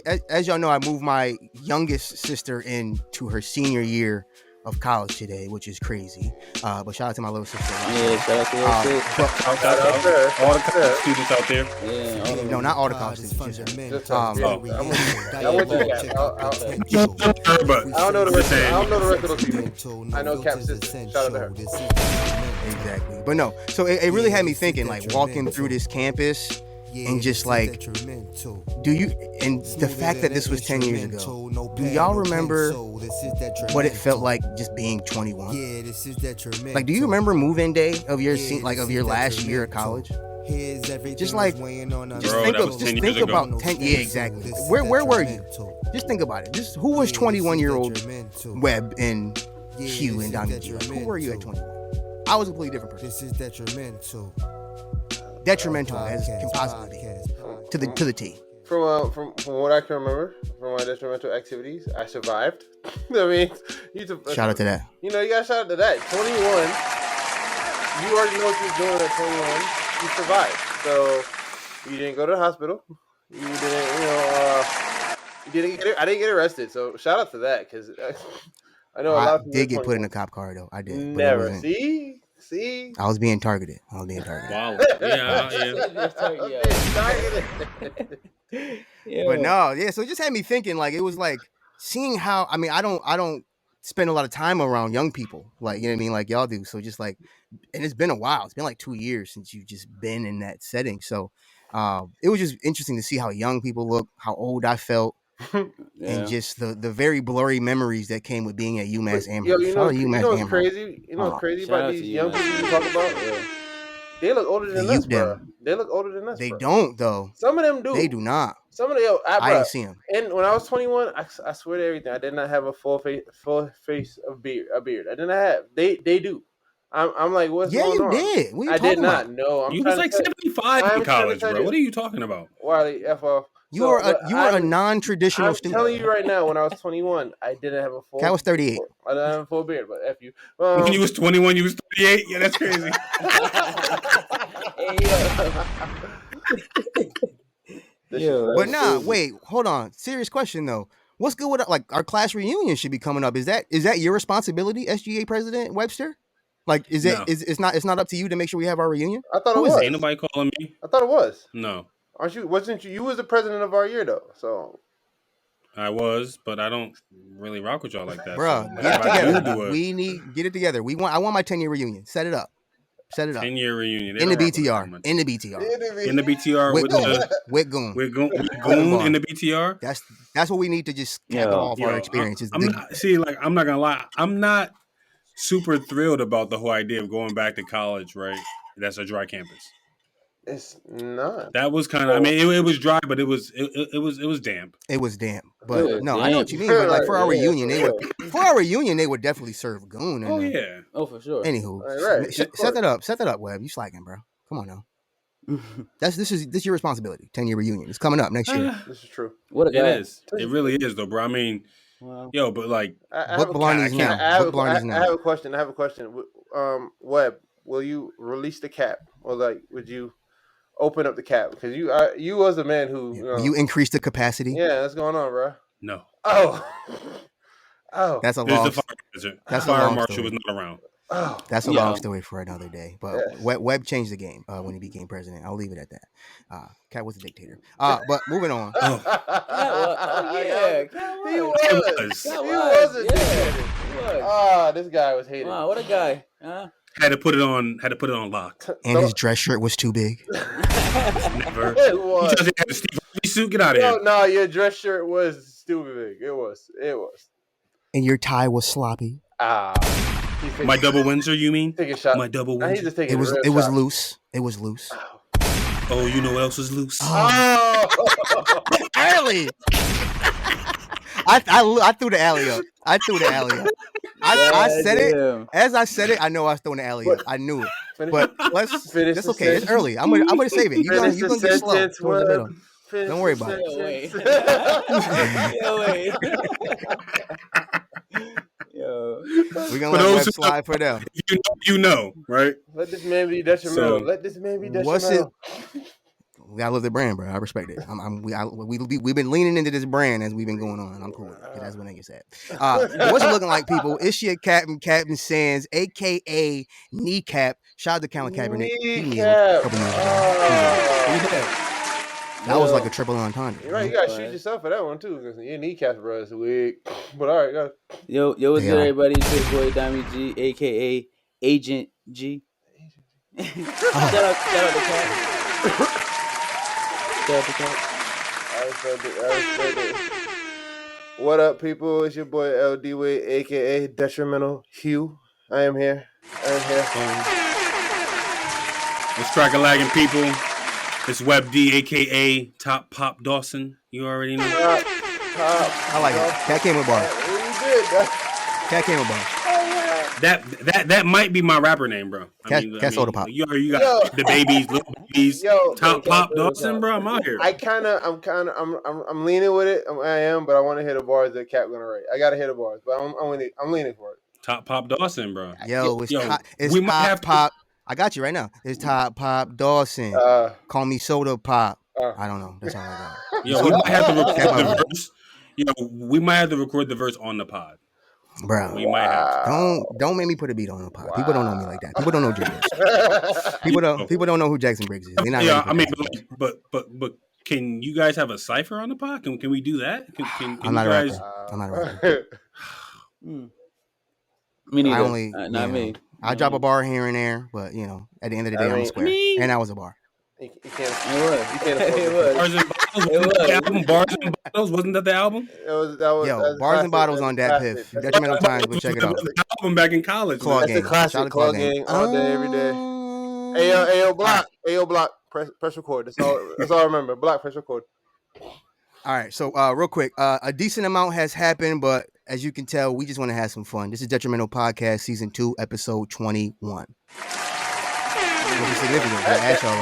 as y'all know, I moved my youngest sister into her senior year of college today, which is crazy. But shout out to my little sister. Yeah, shout out to your sister. Shout out there. All the college students out there. Yeah, all No, not all the college students. Just her. Just I but I don't know the rest. I don't know the rest of those people. I know Cap's sister. Shout out to her. Exactly. But no, so it really had me thinking, like walking through this campus and just like, do you, and the fact that this was 10 years ago, do y'all remember what it felt like just being 21? Like, do you remember move-in day of your of your last year of college? Just like, think about 10. Yeah, exactly. Where were you? Just think about it. Just who was 21-year-old Webb and Hugh and Donnie G? Like, who were you at 21? I was a completely different person. This is detrimental as can possibly be to the T. From what I can remember, from my detrimental activities, I survived. I mean, shout out to that. You know, you got to shout out to that. 21. You already know what you're doing at 21. You survived. So you didn't go to the hospital. You didn't. I didn't get arrested. So shout out to that, because I know a lot of people did get put in a cop car though. I did. Never. See. I was being targeted. Wow. Yeah. But no, yeah. So it just had me thinking. Like, it was like seeing how. I mean, I don't spend a lot of time around young people, like, you know what I mean, like y'all do. So just like, and it's been a while. It's been like 2 years since you've just been in that setting. So it was just interesting to see how young people look, how old I felt. And just the very blurry memories that came with being at UMass Amherst. You know what's crazy? You know what's crazy about these young people you talk about? Yeah. They look older than us, bro. They look older than us. They don't, though. Some of them do. They do not. Some of them, I didn't see them. And when I was 21, I swear to everything, I did not have a full face of beard. I did not have. They do. I'm like, what's going on? Yeah, you did. What are you I talking did not. about? No, you was like 75 in college, bro. What are you talking about? Wiley, F off. You are a non-traditional student. I'm telling you right now, when I was 21, I didn't have a full. Cat was 38. I didn't have a full beard, but F you. When you was 21, you was 38? Yeah, that's crazy. But nah, wait, hold on. Serious question though. What's good with like our class reunion should be coming up? Is that your responsibility, SGA President Webster? Like, is it? No. It's not up to you to make sure we have our reunion? I thought it was. Ain't nobody calling me. I thought it was. No. Aren't you? Wasn't you? You was the president of our year though. So. I was, but I don't really rock with y'all like that. Bro, so get it together. We need get it together. I want my 10-year reunion. Set it up. 10-year reunion. In the BTR. In the BTR with Goon. With Goon in the BTR. That's what we need to just cap off our experiences. I'm not gonna lie. I'm not super thrilled about the whole idea of going back to college, right? That's a dry campus. It's not. That was kind of. I mean, it was dry, but it was damp. It was damp, but no, I know what you mean. But like for our reunion, they would definitely serve Goon. Oh yeah, for sure. Anywho, right. Set that up, Webb. You slacking, bro? Come on now. This is your responsibility. 10-year reunion. It's coming up next year. This is true. What a guy. It is. It really is, though, bro. I mean, yo, but like, I have a question. Webb, will you release the cap, or like, would you open up the cap? Because you was a man who you increased the capacity. Yeah, what's going on, bro? No. Oh. That's a long. That's a fire marshal was not around. Oh. That's a long story for another day. But Webb changed the game when he became president. I'll leave it at that. Cat was a dictator. But moving on. He was a dictator. This guy was hated. Wow, what a guy. Had to put it on lock. And his dress shirt was too big. Never. It was. You just had a Steve Harvey suit. Get out of here. No, your dress shirt was stupid big. It was. And your tie was sloppy. My double Windsor, you mean? Take a shot. My double Windsor. It was loose. It was loose. Oh, you know what else was loose? Oh. Early. I threw the alley up. I said it. As I said it, I know I was throwing the alley up. I knew it. But let's finish. That's okay. It's early. I'm gonna save it. You're gonna get slow towards the middle. Don't worry about it. Yo. We're gonna let Webb slide for them. You know, right? Let this man be detrimental. we gotta love the brand, bro. I respect it. We've been leaning into this brand as we've been going on. I'm cool with it. That's what niggas said. What's it looking like, people? It's your Captain Sands, aka Kneecap. Shout out to Calvin Kaepernick. Kneecap. That was like a triple entendre. You're right. You gotta shoot yourself for that one too, because your kneecaps, bro, is weird. But all right, go. Yo, what's good, everybody? It's your boy Diamond G, aka Agent G. Shout out to Cat. Shout out to Cat. I respect it. What up, people? It's your boy LD Wade, aka Detrimental Hugh. I am here. What's crack-a-lagging, people? It's Web D, aka Top Pop Dawson. You already know. I like it. Cat came with bars. Cat came with bars. That might be my rapper name, bro. Cat Soda Pop. You got DaBaby's, Little Babies, Top Pop Dawson, bro. I'm out here. I'm leaning with it. I am, but I want to hear the bars that Cat gonna write. I gotta hear the bars, but I'm leaning for it. Top Pop Dawson, bro. It's Top Pop. I got you right now. It's Top Pop Dawson. Call me Soda Pop. I don't know. That's all I got. We might have to record the verse. We might have to record the verse on the pod. Bro, we might have to. Don't make me put a beat on the pod. Wow. People don't know me like that. People don't know Jackson. People don't know who Jackson Briggs is. They're not but can you guys have a cipher on the pod? Can we do that? Can I'm not a rapper. I'm not a rapper. Me neither. I only not me. I drop a bar here and there, but at the end of the day, I'm square. And that was a bar. You can't afford Bars and Bottles, wasn't that the album? Bars and Bottles on that piff. Detrimental Times, but check it out. The album back in college. That's a classic. Claw Gang all day, every day. Ayo, block. Press record. That's all I remember. Block, press record. All right, so real quick, a decent amount has happened, but as you can tell, we just want to have some fun. This is Detrimental Podcast, Season 2, Episode 21. Which is significant. I asked y'all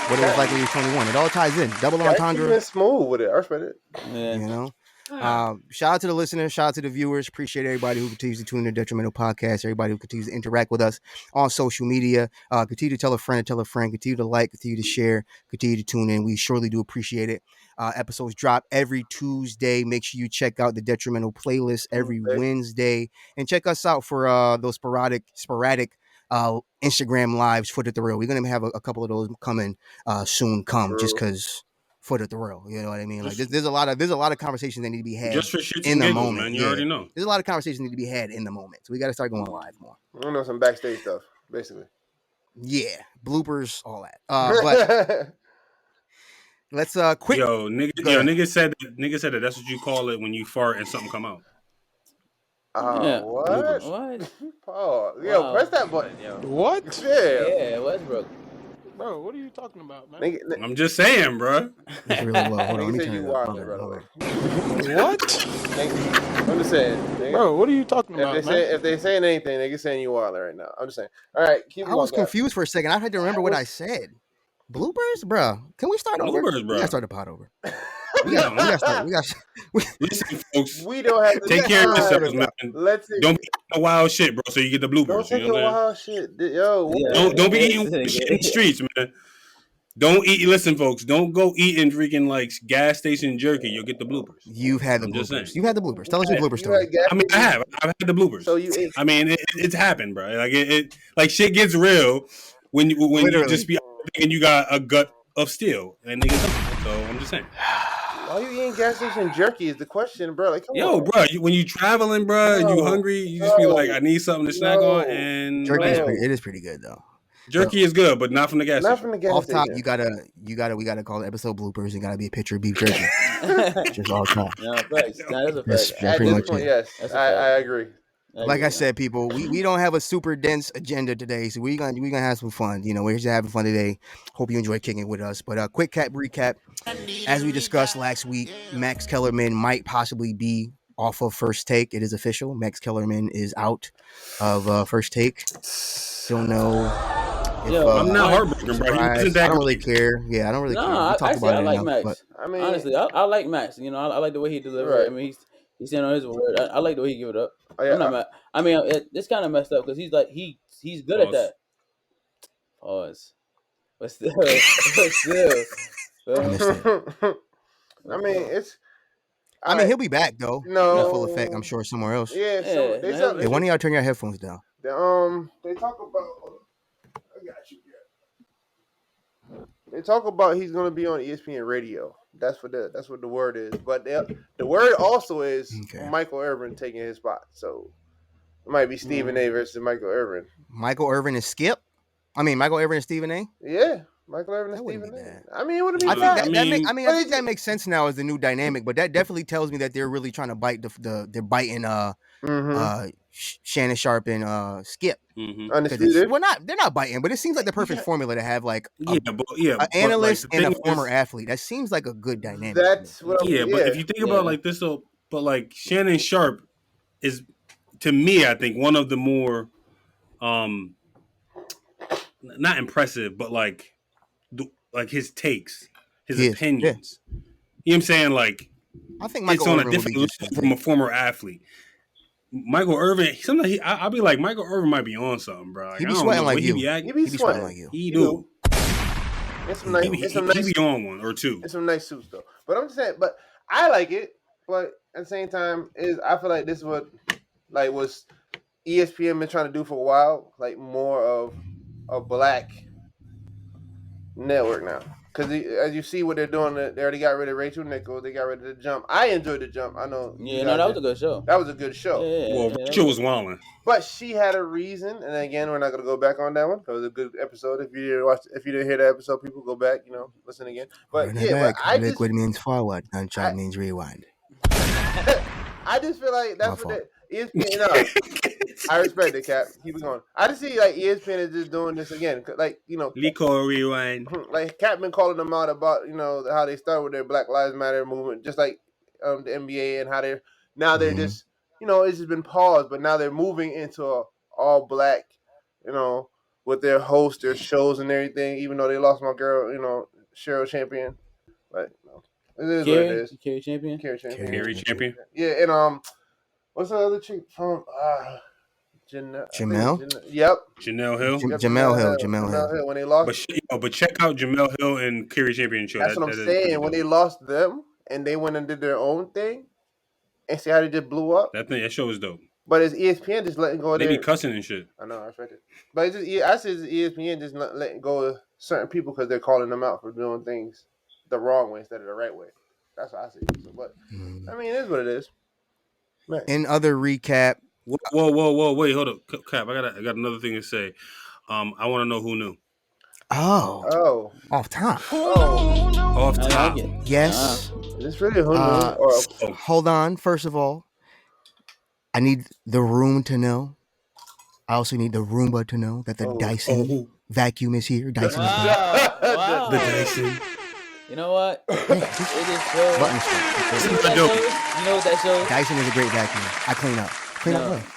what it was like when you were 21. It all ties in. Double entendre. Been smooth with it. I respect it. Yeah. Shout out to the listeners. Shout out to the viewers. Appreciate everybody who continues to tune in to Detrimental Podcast. Everybody who continues to interact with us on social media. Continue to tell a friend. Continue to like. Continue to share. Continue to tune in. We surely do appreciate it. Episodes drop every Tuesday. Make sure you check out the Detrimental playlist every Wednesday. And check us out for those sporadic Instagram lives, Foot at the Real. We're going to have a couple of those coming soon just because Foot at the Real. You know what I mean? Like there's a lot of conversations that need to be had just for shits in the giggles, moment. Man. You already know. There's a lot of conversations that need to be had in the moment. So we got to start going live more. I know some backstage stuff, basically. Yeah. Bloopers, all that. But let's quick. Nigga said that that's what you call it when you fart and something come out. What? Pause. Yo, press that button, yo. What? Yeah, Westbrook. Bro, what are you talking about, man? I'm just saying, bro. It's really low. Hold on, let me turn it up. What? I'm just saying. Bro, what are you talking about, man? If they saying anything, they saying you wild right now. I'm just saying. All right, I was confused for a second. I had to remember what I said. Bloopers, bro. Can we start over? Bloopers, bro. We gotta start the pod over. We gotta start. Listen, folks. We don't have to take care of yourselves, man. Don't be eating wild shit, bro. So you get the bloopers. Don't take wild shit, yo. Don't be eating shit in the streets, man. Don't eat. Listen, folks. Don't go eating freaking like gas station jerky. You'll get the bloopers. You've had the bloopers. You've had the bloopers. Tell us your blooper story. I mean, I have. I've had the bloopers. So you ate. I mean, it's happened, bro. Like it like shit gets real when you just be thinking you got a gut of steel and niggas. So I'm just saying. Why you eating gas station jerky is the question, bro. Like, come on. Bro, when you traveling, bro, and you hungry, you just be like, I need something to snack on. And jerky is pretty good though. Jerky is good, but not from the gas station. Not from the gas station. Off top, we gotta call the episode bloopers. It gotta be a picture of beef jerky. Just all time. No, that's a fact. That's pretty much it. Yes, I agree. Like I said, people, we don't have a super dense agenda today, so we're gonna have some fun. We're just having fun today. Hope you enjoy kicking it with us. But quick recap. As we discussed last week, Max Kellerman might possibly be off of First Take. It is official. Max Kellerman is out of First Take. Don't know. I'm not heartbroken, bro. I don't really care. Yeah, I don't really care. I like Max. But, honestly, I like Max. I like the way he delivered. Right. I mean, he's saying on his word. I like the way he give it up. I'm not mad. I mean, it's kind of messed up because he's good at that. Pause. But still, but still. I missed it. I mean, it's. I mean, he'll be back though. No, full effect. I'm sure somewhere else. Yeah, so they no, Hey, why don't y'all turn your headphones down? They talk about. I got you. They talk about he's gonna be on ESPN Radio. That's what the word is. But the word also is Michael Irvin taking his spot. So it might be Stephen A. versus Michael Irvin. Michael Irvin is Skip. I mean, Michael Irvin and Stephen A. Yeah. Michael Irvin and Stephen A. I mean, it wouldn't be bad. I think that makes sense now as the new dynamic, but that definitely tells me that they're really trying to bite they're biting Shannon Sharp and Skip. Undisputed. Well, they're not biting, but it seems like the perfect formula to have like an analyst like, and a former athlete. That seems like a good dynamic. That's what but if you think about like this, though, but like Shannon Sharp is, to me, I think one of the more not impressive, but like his takes, his opinions. Yeah. You know what I'm saying? Like, I think Michael it's on Irvin a different level from a former athlete. Michael Irvin, sometimes I'll be like, Michael Irvin might be on something, bro. Like, he be sweating like you. He be sweating like you. He do. It's some nice. He be on one or two. It's some nice suits though. But I'm just saying. But I like it. But at the same time, I feel like this is what like was ESPN been trying to do for a while. Like more of a black network now. Because as you see what they're doing, they already got rid of Rachel Nichols. They got rid of The Jump. I enjoyed The Jump. I know. Yeah, no, that was a good show. That was a good show. Well, Rachel was wilding. But she had a reason. And again, we're not going to go back on that one. It was a good episode. If you didn't hear that episode, people go back, listen again. But yeah, but liquid means forward, gunshot means rewind. I just feel like that's what ESPN. I respect it, Cap. Keep it going. I just see like ESPN is just doing this again, like Lico rewind. Like Cap been calling them out about how they start with their Black Lives Matter movement, just like the NBA and how they're just it's just been paused, but now they're moving into a all black, with their hosts, their shows and everything. Even though they lost my girl, Cheryl Champion, but it is what it is. Carrie Champion. Carrie Champion. Yeah, and what's the other chick from? Jamel? Yep. Jamel Hill. Jamel Hill. When they lost, but check out Jamel Hill and Carrie Champion show. That's what I'm saying. When they lost them and they went and did their own thing, and see how they just blew up. That show is dope. But it's ESPN just letting go of They be cussing and shit. I know, I respect it. But it's just, I see ESPN just not letting go of certain people because they're calling them out for doing things the wrong way instead of the right way. That's what I see. So, but I mean, it is what it is. Man. In other recap. Whoa, wait, hold up, Cap. I got another thing to say. I want to know who knew. Oh. Off top. Off top. Yes. Is this really who knew? Hold on. First of all, I need the room to know. I also need the Roomba to know that the Dyson vacuum is here. Dyson is here. Wow. The Dyson. You know what? It is so. You know what that shows? Dyson is a great vacuum. I clean up.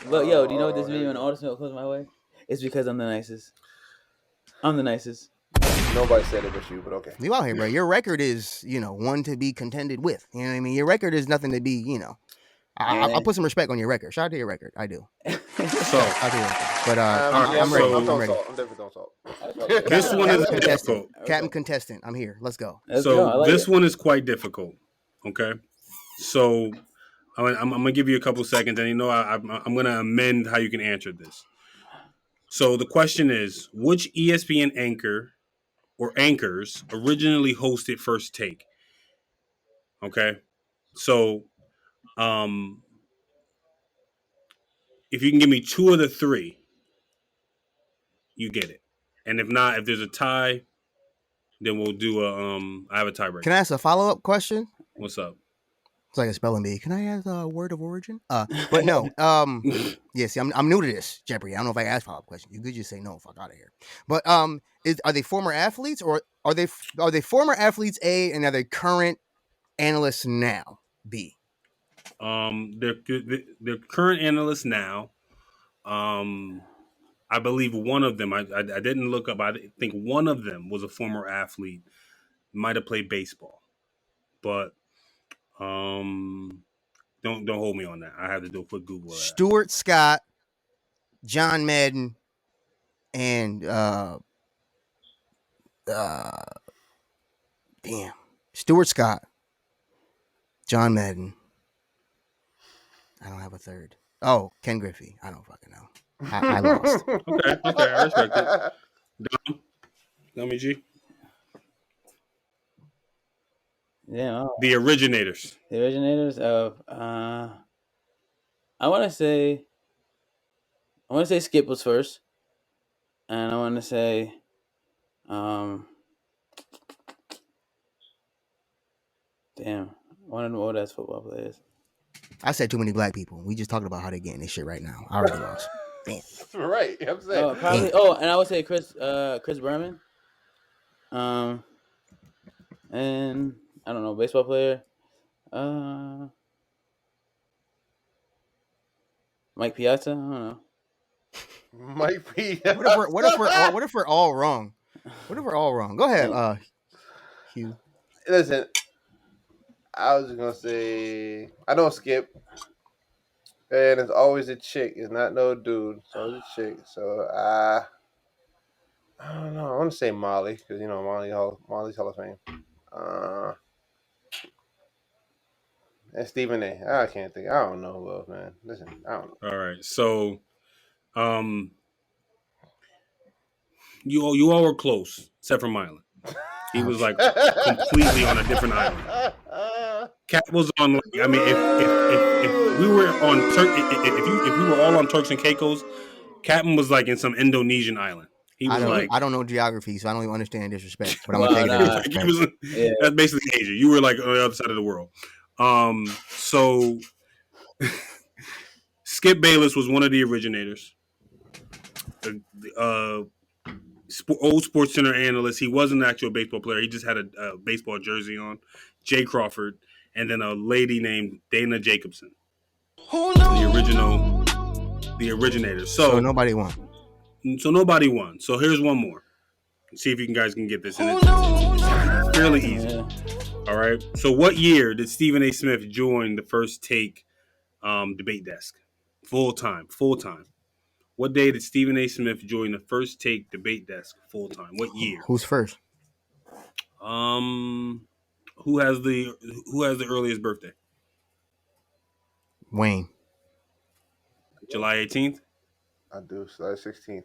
Look, yo, do you know what this video when all the smoke comes my way? It's because I'm the nicest. I'm the nicest. Nobody said it but you, but okay. You out here, bro. Your record is, one to be contended with. You know what I mean? Your record is nothing to be, I'll put some respect on your record. Shout out to your record. I do. But I'm ready. I'm ready. I'm definitely on salt. This one is difficult. Captain contestant. I'm here. Let's go. This one is quite difficult. Okay. So I'm gonna give you a couple seconds, and I'm gonna amend how you can answer this. So the question is, which ESPN anchor or anchors originally hosted First Take? Okay. So if you can give me two of the three, you get it. And if not, if there's a tie, then we'll do I have a tiebreaker. Can I ask a follow-up question? What's up? It's like a spelling bee. Can I ask a word of origin? But no. Yeah, see, I'm new to this, Jeopardy. I don't know if I can ask follow-up question. You could just say no, fuck out of here. But are they former athletes or are they former athletes A and are they current analysts now B? They're current analysts now. I believe one of them. I didn't look up. I think one of them was a former athlete. Might have played baseball, but don't hold me on that. I have to do a quick Google. Stuart Scott, John Madden, and Damn. Stuart Scott. John Madden. I don't have a third. Oh, Ken Griffey. I don't fucking know. I lost. Okay, I respect it. Dummy G. Yeah. The originators. The originators of I want to say Skip was first, and I want to say damn, one of the old ass football players. I said too many black people. We just talking about how they getting this shit right now. I already lost. Damn. Right. I'm saying. Oh, probably. Oh, and I would say Chris Berman. And I don't know, baseball player. Mike Piazza. I don't know. Mike P. What if we're all wrong? What if we're all wrong? Go ahead, Hugh. Listen, I was just gonna say I don't skip, and it's always a chick. It's not no dude. It's always a chick. So I don't know. I want to say Molly because Molly's Hall of Fame. And Stephen A. I can't think. I don't know who else, man. Listen, I don't know. All right, so, you all were close, except for Mylan. He was like completely on a different island. Cat was on. Like, I mean, if we were on if we were all on Turks and Caicos, Captain was like in some Indonesian island. He was I don't know geography, so I don't even understand disrespect. But I'm gonna take it as disrespect. That's basically Asia. You were like on the other side of the world. So Skip Bayless was one of the originators. Old Sports Center analyst. He wasn't an actual baseball player. He just had a baseball jersey on. Jay Crawford, and then a lady named Dana Jacobson. The originator. So nobody won. So nobody won. So here's one more. Let's see if you guys can get this. And it's fairly easy. All right. So what year did Stephen A. Smith join the First Take debate desk? Full time. What day did Stephen A. Smith join the First Take debate desk full time? What year? Who's first? Who has the earliest birthday? Wayne. July 18th? I do. July 16th.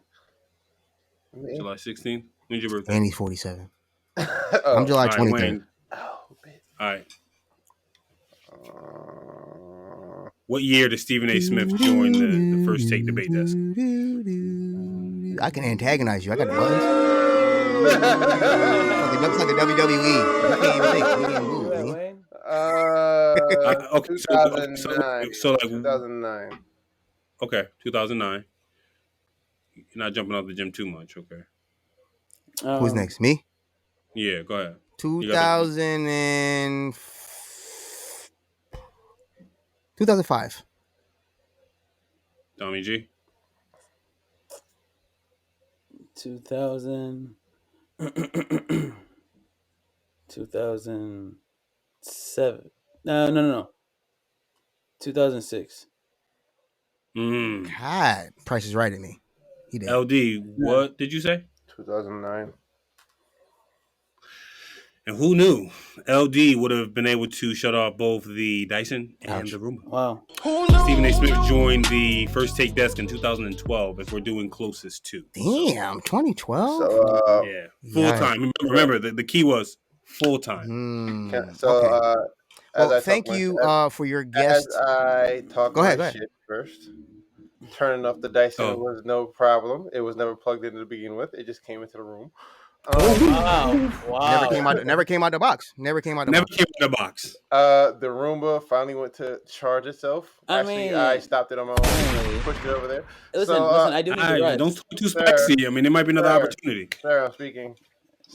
July 16th? When's your birthday? And he's 47. I'm July 23rd. All right. What year did Stephen A. Smith join the First Take debate desk? I can antagonize you. I got the buttons. It's like the WWE. You can't even think. You can't move, man. Okay, 2009. So like 2009. Okay, 2009. You're not jumping off the gym too much, okay? Who's next? Me? Yeah, go ahead. 2005. Tommy G. 2000. 2007. No. 2006. God, Price is right at me. He did. LD, what did you say? 2009. And who knew? LD would have been able to shut off both the Dyson and the Roomba. Wow. Stephen A. Smith joined the First Take desk in 2012 if we're doing closest to. Damn, 2012? So, yeah, full time. Remember, the key was full time. Thank you for your guest. As I talk go ahead. Shit first. Turning off the Dyson was no problem. It was never plugged in to begin with. It just came into the room. Wow. Never came out the box. The Roomba finally went to charge itself. I stopped it on my own. Pushed it over there. Listen, I do need to rest. Don't talk too spicy. I mean, there might be another opportunity. Sarah speaking.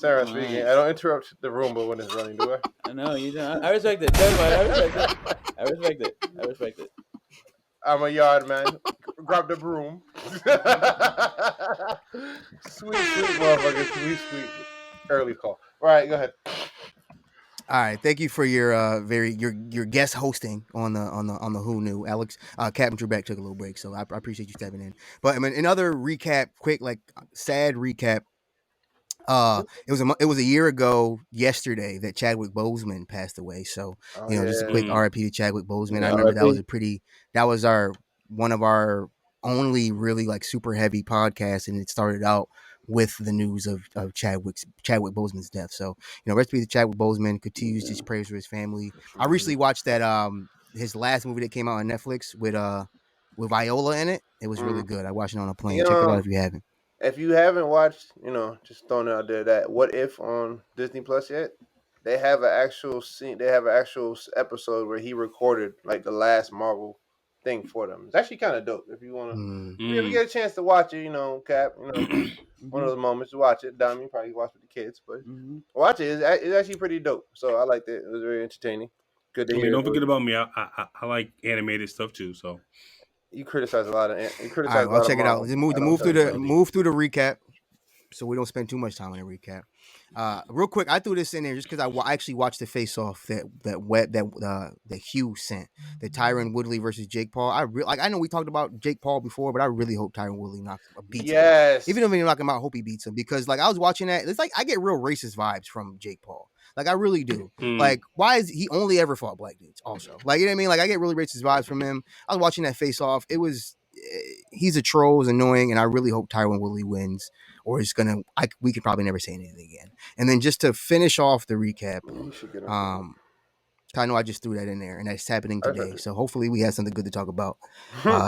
I don't interrupt the Roomba when it's running, do I? I know you don't. I respect it. I respect it. I'm a yard man. Grab the broom. Sweet motherfucker. Sweet. Early call. All right, go ahead. All right, thank you for your your guest hosting on the Who Knew, Alex. Captain Trebek took a little break, so I appreciate you stepping in. But I mean, another recap, quick, like sad recap. It was a year ago yesterday that Chadwick Boseman passed away. So just a quick R.I.P. to Chadwick Boseman. I remember that was our one of our only really like super heavy podcasts, and it started out with the news of Chadwick Boseman's death. So rest in peace to Chadwick Boseman. Continues his prayers for his family. I recently watched that his last movie that came out on Netflix with Viola in it. It was really good. I watched it on a plane. Check it out if you haven't. If you haven't watched, just throwing it out there, that What-If on Disney Plus yet, they have an actual scene. They have an actual episode where he recorded like the last Marvel thing for them. It's actually kind of dope. If you want to, if you get a chance to watch it, Cap, one of those moments to watch it. Dummy, probably watch with the kids, but watch it. It's actually pretty dope. So I liked it. It was very entertaining. Good to hear. Don't forget about me. I like animated stuff too. So you criticize a lot of. All right, I'll check it out. Just move through the recap, so we don't spend too much time on the recap. Real quick, I threw this in there just because I actually watched the face off that Hugh sent, the Tyron Woodley versus Jake Paul. I know we talked about Jake Paul before, but I really hope Tyron Woodley beats him. Even if he knock him out, I hope he beats him, because like I was watching that, it's like I get real racist vibes from Jake Paul. Like I really do. Like, why is he only ever fought black dudes? Also, like, you know what I mean? Like I get really racist vibes from him. I was watching that face off. He's a troll, it's annoying, and I really hope Tyron Woodley wins, or it's gonna. We could probably never say anything again. And then just to finish off the recap, I know I just threw that in there, and that's happening today. So hopefully we have something good to talk about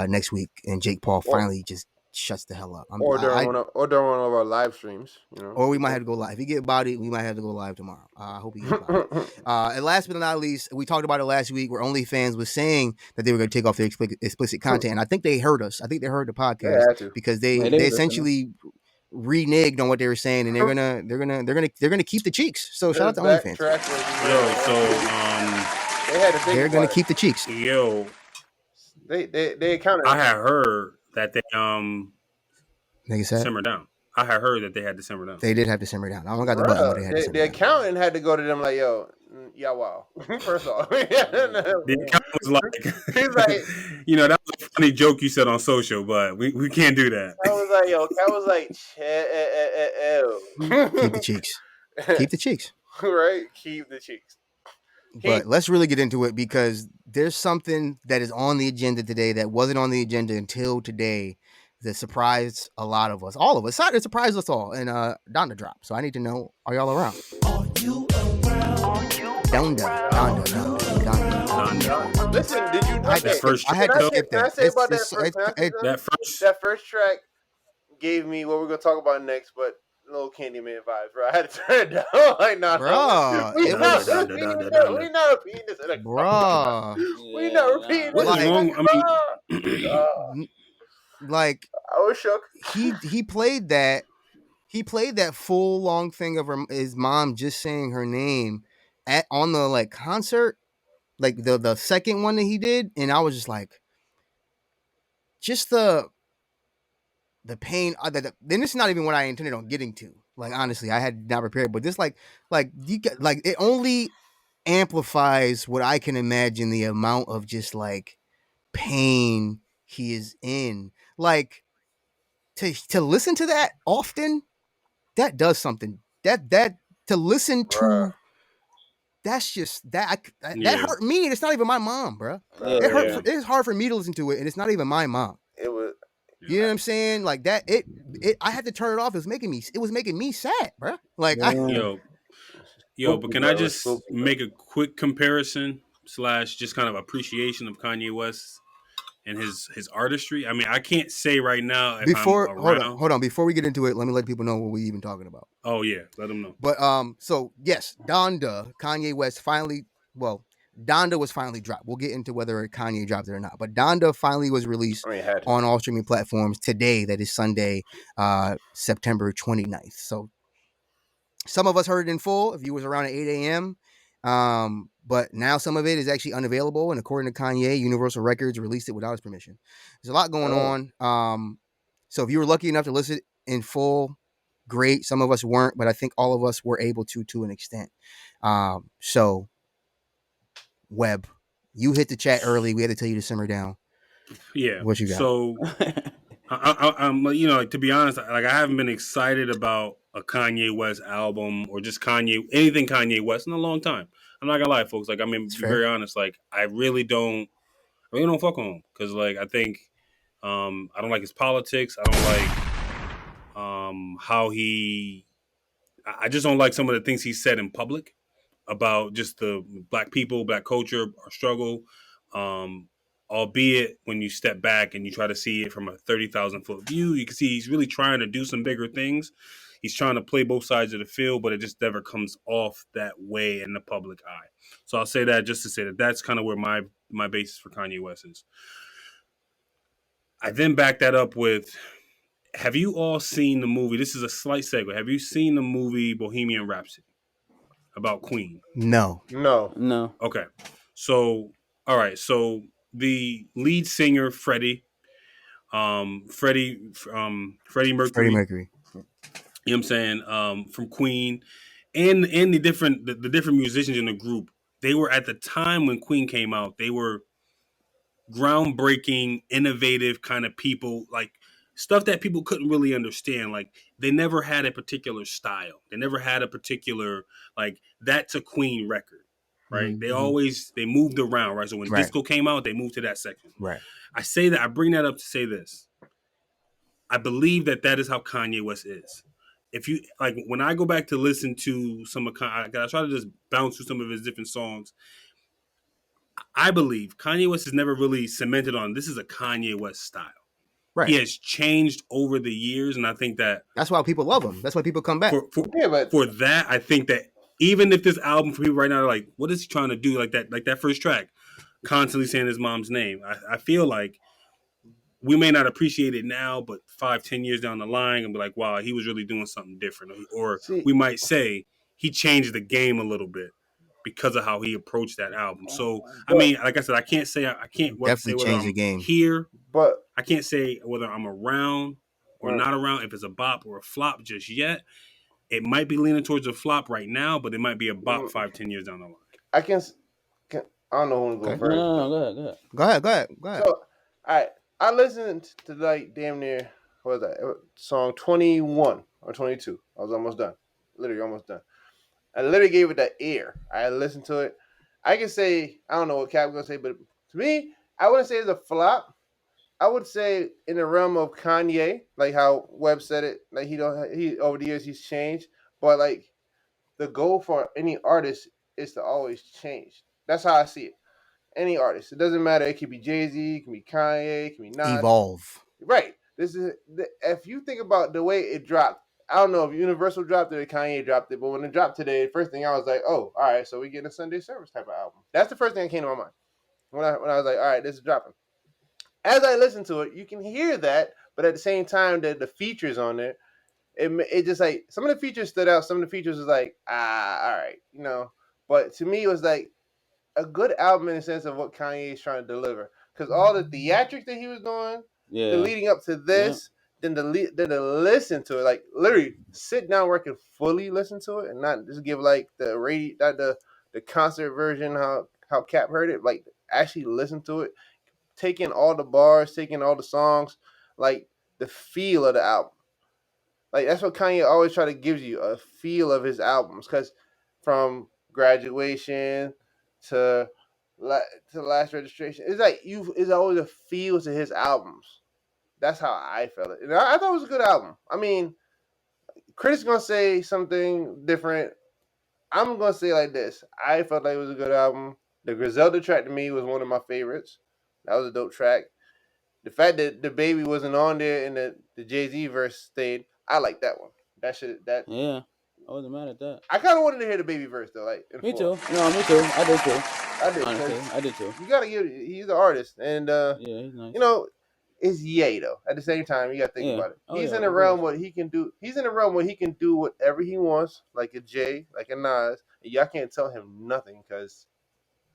next week, and Jake Paul finally just shuts the hell up. During one of our live streams, Or we might have to go live. If he get bodied, we might have to go live tomorrow. I hope he gets bodied. And last but not least, we talked about it last week, where OnlyFans was saying that they were going to take off their explicit content. And I think they heard us. I think they heard the podcast because they essentially reneged on what they were saying, and they're gonna keep the cheeks. So shout out to OnlyFans. They're gonna keep the cheeks. They accounted. I had heard that they simmer down. I had heard that they had to simmer down. They did have to simmer down. I don't got the button, but they had to simmer down. The accountant had to go to them like, yo, yeah, wow. First off, the accountant was like, he's like, that was a funny joke you said on social, but we can't do that. I was like, keep the cheeks. Keep the cheeks. Right? Keep the cheeks. But let's really get into it, because there's something that is on the agenda today that wasn't on the agenda until today that surprised a lot of us. All of us. It surprised us all. And Donda dropped. So I need to know, are y'all around? Are you around? Donda. Listen, did you know that first track? Can I say about that first track gave me what we're going to talk about next, but little Candyman vibes, bro. I had to turn it down. Like, nah, bro. We not repeating this. Bro. We not repeating this. What's wrong? Like, I was shook. He played that. He played that full long thing of his mom just saying her name on the like concert, like the second one that he did, and I was just like, just the pain. Then this is not even what I intended on getting to. Like, honestly, I had not prepared, but this it only amplifies what I can imagine the amount of just like pain he is in. Like, to listen to that often, that does something. That to listen to, that's just that hurt me. And it's not even my mom, bro. It hurt. It's hard for me to listen to it, and it's not even my mom. It was. You know what I'm saying? Like that. I had to turn it off. It was making me sad, bro. Like yo. But can I just make a quick comparison / just kind of appreciation of Kanye West and his artistry? I mean, I can't say right now if hold on. Before we get into it, let me let people know what we even talking about. Oh yeah, let them know. But so yes, Donda, Kanye West Donda was finally dropped. We'll get into whether Kanye dropped it or not. But Donda finally was released on all streaming platforms today. That is Sunday, September 29th. So some of us heard it in full if you was around at 8 a.m. But now some of it is actually unavailable. And according to Kanye, Universal Records released it without his permission. There's a lot going on. So if you were lucky enough to listen in full, great. Some of us weren't, but I think all of us were able to an extent. So Webb, you hit the chat early. We had to tell you to simmer down. Yeah. What you got? So I'm to be honest, like I haven't been excited about a Kanye West album or just anything Kanye West in a long time. I'm not gonna lie, folks. Like, I mean, to be very honest, like, I really don't fuck with him because, like, I think I don't like his politics. I don't like how he. I just don't like some of the things he said in public about just the black people, black culture, our struggle. Albeit when you step back and you try to see it from a 30,000 foot view, you can see he's really trying to do some bigger things. He's trying to play both sides of the field, but it just never comes off that way in the public eye. So I'll say that just to say that that's kind of where my basis for Kanye West is. I then back that up with, have you all seen the movie? This is a slight segue. Have you seen the movie Bohemian Rhapsody about Queen? No. Okay. So, all right. So the lead singer, Freddie Mercury. Freddie Mercury. You know what I'm saying? From Queen and the different musicians in the group, they were at the time when Queen came out, they were groundbreaking, innovative kind of people, like stuff that people couldn't really understand. Like, they never had a particular style. They never had a particular, like, that's a Queen record, right? Mm-hmm. They moved around, right? So when disco came out, they moved to that section. Right. I bring that up to say this. I believe that is how Kanye West is. If you, like, when I go back to listen to some of I try to just bounce through some of his different songs, I believe Kanye West has never really cemented on this is a Kanye West style. Right. He has changed over the years, and I think that's why people love him. That's why people come back. For that, I think that even if this album for people right now are like, what is he trying to do? Like that first track, constantly saying his mom's name. I feel like we may not appreciate it now, but 5-10 years down the line, and be like, wow, he was really doing something different. Or we might say he changed the game a little bit because of how he approached that album. So, I mean, like I said, I can't say definitely change the game here, but I can't say whether I'm around or not around, if it's a bop or a flop just yet. It might be leaning towards a flop right now, but it might be a bop 5-10 years down the line. I don't know who to go first. No, go ahead. So, all right. I listened to like damn near, what was that? Song 21 or 22. I was almost done. Literally almost done. I literally gave it that ear. I listened to it. I can say, I don't know what Cap was going to say, but to me, I wouldn't say it's a flop. I would say in the realm of Kanye, like how Webb said it, like he over the years he's changed. But like the goal for any artist is to always change. That's how I see it. Any artist. It doesn't matter. It could be Jay-Z, it can be Kanye, it can be Nas. Evolve. Right. If you think about the way it dropped, I don't know if Universal dropped it or Kanye dropped it, but when it dropped today, the first thing I was like, oh, all right, so we getting a Sunday service type of album. That's the first thing that came to my mind when I was like, all right, this is dropping. As I listen to it, you can hear that, but at the same time, the features on it, it just like some of the features stood out. Some of the features was like, all right, you know. But to me, it was like a good album in the sense of what Kanye is trying to deliver. Because all the theatrics that he was doing, the leading up to this, then to listen to it, like literally sit down where I can fully listen to it and not just give like the concert version how Cap heard it, like actually listen to it, taking all the bars, taking all the songs, like the feel of the album. Like that's what Kanye always try to give you, a feel of his albums. Because from Graduation to Last Registration, it's like it's always a feel to his albums. That's how I felt it. And I thought it was a good album. I mean, critics gonna say something different. I'm gonna say like this. I felt like it was a good album. The Griselda track to me was one of my favorites. That was a dope track. The fact that DaBaby wasn't on there and the Jay-Z verse stayed, I like that one. Yeah, I wasn't mad at that. I kind of wanted to hear the Baby verse though. Like me too. No, me too. I did too. Honestly, I did too. You gotta give. He's an artist, and yeah, he's nice. You know, it's Ye though. At the same time, you gotta think about it. He's in a realm where he can do. He's in a realm where he can do whatever he wants, like a Jay, like a Nas. And y'all can't tell him nothing because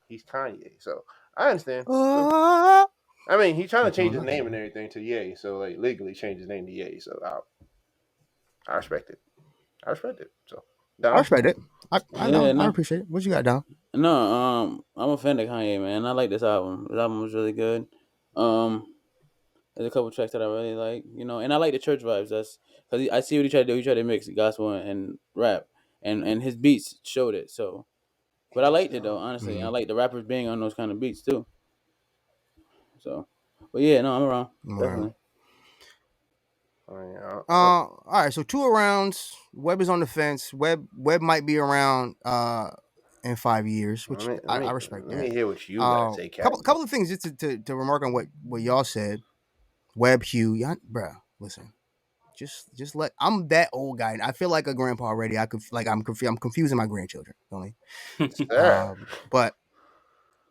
he's Kanye. So I understand. So, I mean, he's trying to change his name and everything to Ye, so like legally change his name to Ye. So I respect it. So Don? I respect it. I appreciate it. What you got, Don? No, I'm a fan of Kanye, man. I like this album. This album was really good. There's a couple tracks that I really like, and I like the church vibes. That's because I see what he tried to do. He tried to mix gospel and rap, and his beats showed it. So, but I liked it though, honestly. I like the rappers being on those kind of beats too. So, but yeah, no, I'm around definitely. All right, so 2 rounds. Webb is on the fence. Webb might be around in 5 years, which I respect that. Let me hear what you got to say, Captain. Couple of things just to remark on what y'all said. Webb, Hugh, y'all, bruh, listen. Just let. I'm that old guy. I feel like a grandpa already. I'm confusing my grandchildren. Only. But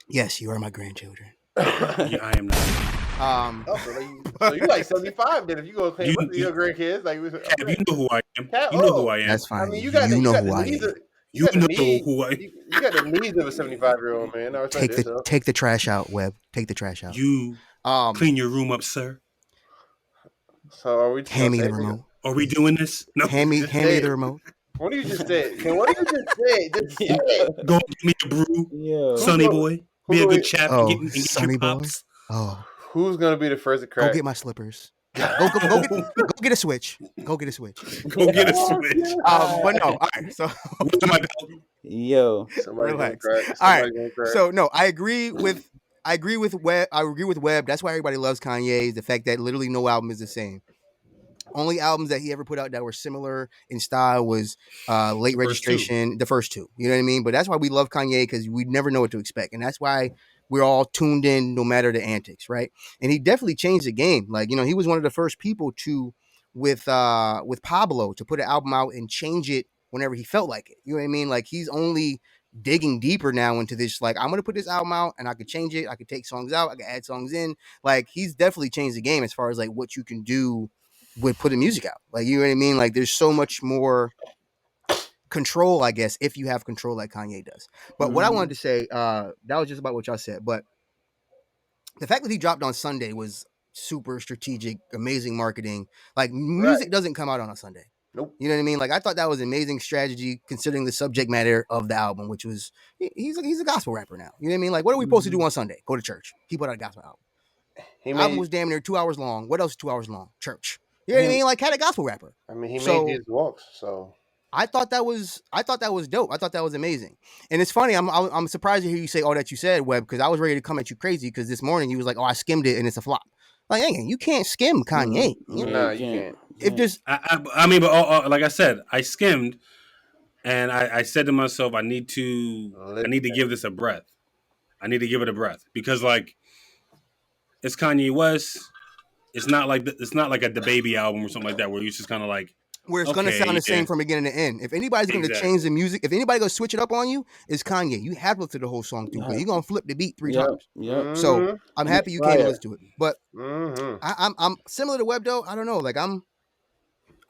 yes, you are my grandchildren. Yeah, I am not. So you like 75 then if you go play with your grandkids. Like, you know who I am. You know who I am. That's fine. I mean, you got who the I needs am. You got the needs of a 75-year-old man. No, take the trash out, Webb. Take the trash out. You clean your room up, sir. So are we? Hand me the remote. Are we doing this? No. Hand me the remote. What do you just say? What do you just say? Just say it. Go give me a brew, Sonny boy. Be a good chap and get your pops. Oh, who's gonna be the first to crack? Go get my slippers. Go get a switch. Go get a switch. Go get a switch. But no, all right. So yo, relax. All right. So no, I agree with Webb. I agree with Webb. That's why everybody loves Kanye. The fact that literally no album is the same. Only albums that he ever put out that were similar in style was Late Registration, the first 2. You know what I mean? But that's why we love Kanye, because we never know what to expect. And that's why we're all tuned in no matter the antics, right? And he definitely changed the game. Like, he was one of the first people to, with Pablo, to put an album out and change it whenever he felt like it. You know what I mean? Like, he's only digging deeper now into this. Like, I'm going to put this album out and I could change it. I could take songs out. I could add songs in. Like, he's definitely changed the game as far as like what you can do with putting music out. Like, you know what I mean? Like, there's so much more control, I guess, if you have control like Kanye does. But what I wanted to say, that was just about what y'all said. But the fact that he dropped on Sunday was super strategic, amazing marketing. Like, music doesn't come out on a Sunday. Nope. You know what I mean? Like, I thought that was amazing strategy considering the subject matter of the album, which was, he's a gospel rapper now. You know what I mean? Like, what are we supposed to do on Sunday? Go to church. He put out a gospel album. The album was damn near 2 hours long. What else is 2 hours long? Church. You know what I mean? Like, had a gospel rapper. I mean, he made his walks, so I thought that was dope. I thought that was amazing. And it's funny. I'm surprised to hear you say all that you said, Webb, because I was ready to come at you crazy because this morning you was like, "Oh, I skimmed it and it's a flop." Like, hey, you can't skim Kanye. No, you can't. If there's, I mean, but like I said, I skimmed, and I said to myself, I need to give this a breath. I need to give it a breath because, like, it's Kanye West. It's not like a DaBaby album or something like that where it's just kind of like where it's going to sound the same from beginning to end. If anybody's going to change the music, if anybody's going to switch it up on you, it's Kanye. You have to listen to the whole song through. You're going to flip the beat 3 times. Yep. So I'm happy you came to listen to it. But I'm similar to Webb though. I don't know. Like, I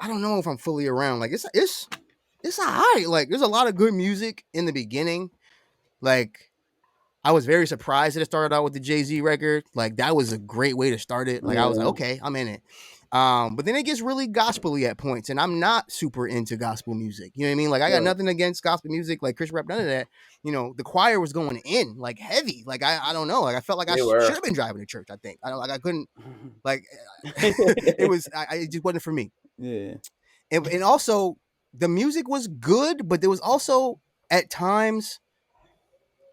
don't know if I'm fully around. Like, it's all right. Like, there's a lot of good music in the beginning. Like, I was very surprised that it started out with the Jay-Z record. Like, that was a great way to start it. Like, I was like, okay, I'm in it. But then it gets really gospel-y at points, and I'm not super into gospel music. You know what I mean? Like, I got nothing against gospel music, like Chris Rap, none of that. The choir was going in, like, heavy. Like, I don't know. Like, I felt like I should have been driving to church, I think. I couldn't, like, it just wasn't for me. Yeah. And also, the music was good, but there was also, at times,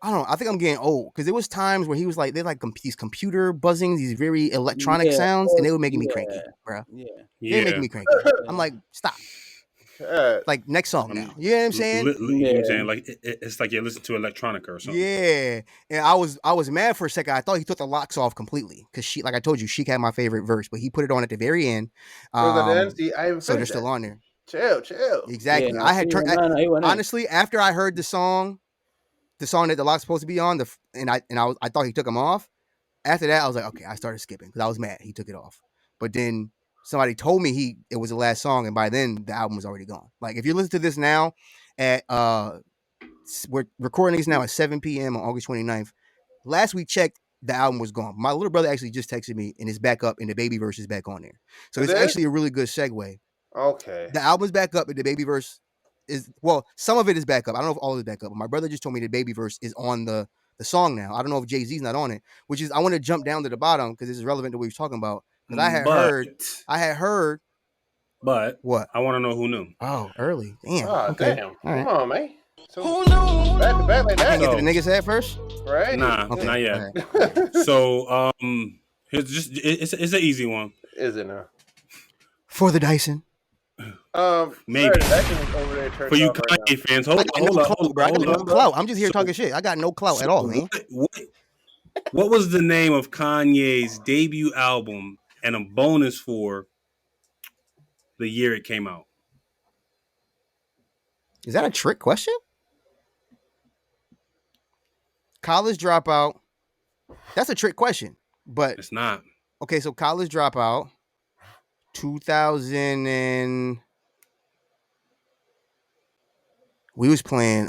I don't know. I think I'm getting old because there was times where he was like, they're like these computer buzzings, these very electronic sounds, and they were making me cranky, bro. Yeah. They were making me cranky. I'm like, stop. Like, next song now. You know what I'm saying? You know what I'm saying? Like, it's like you listen to electronica or something. Yeah. And I was mad for a second. I thought he took the locks off completely because she, like I told you, she had my favorite verse, but he put it on at the very end. So they're still on there. Chill. Exactly. Yeah, I had turned honestly after I heard the song that the lock's supposed to be on, I thought he took them off. After that, I was like, okay, I started skipping because I was mad he took it off. But then somebody told me it was the last song, and by then the album was already gone. Like, if you listen to this now at we're recording this now at 7 p.m. on August 29th. Last we checked, the album was gone. My little brother actually just texted me, and it's back up, and DaBaby verse is back on there. So it's actually a really good segue. Okay. The album's back up, and DaBaby verse some of it is back up. I don't know if all of it's back up, but my brother just told me the DaBaby verse is on the song now. I don't know if Jay-Z's not on it, which is, I want to jump down to the bottom because this is relevant to what he's talking about. Because I had heard. But What? I want to know who knew. Oh, early. Damn. Oh, okay. damn. All right. Come on, man. So, Who knew? back to back like I can't that. get to the niggas head first. Right? Nah, Okay. not yet. All right. So it's an easy one. Is it now? For the Dyson. Maybe. Over there For you Kanye fans, hold up. Bro. I got no clout. I'm just here talking shit. I got no clout at all, man. What was the name of Kanye's debut album and a bonus for the year it came out? Is that a trick question? College Dropout. That's a trick question. But It's not. okay, so College Dropout, 2000 and we was playing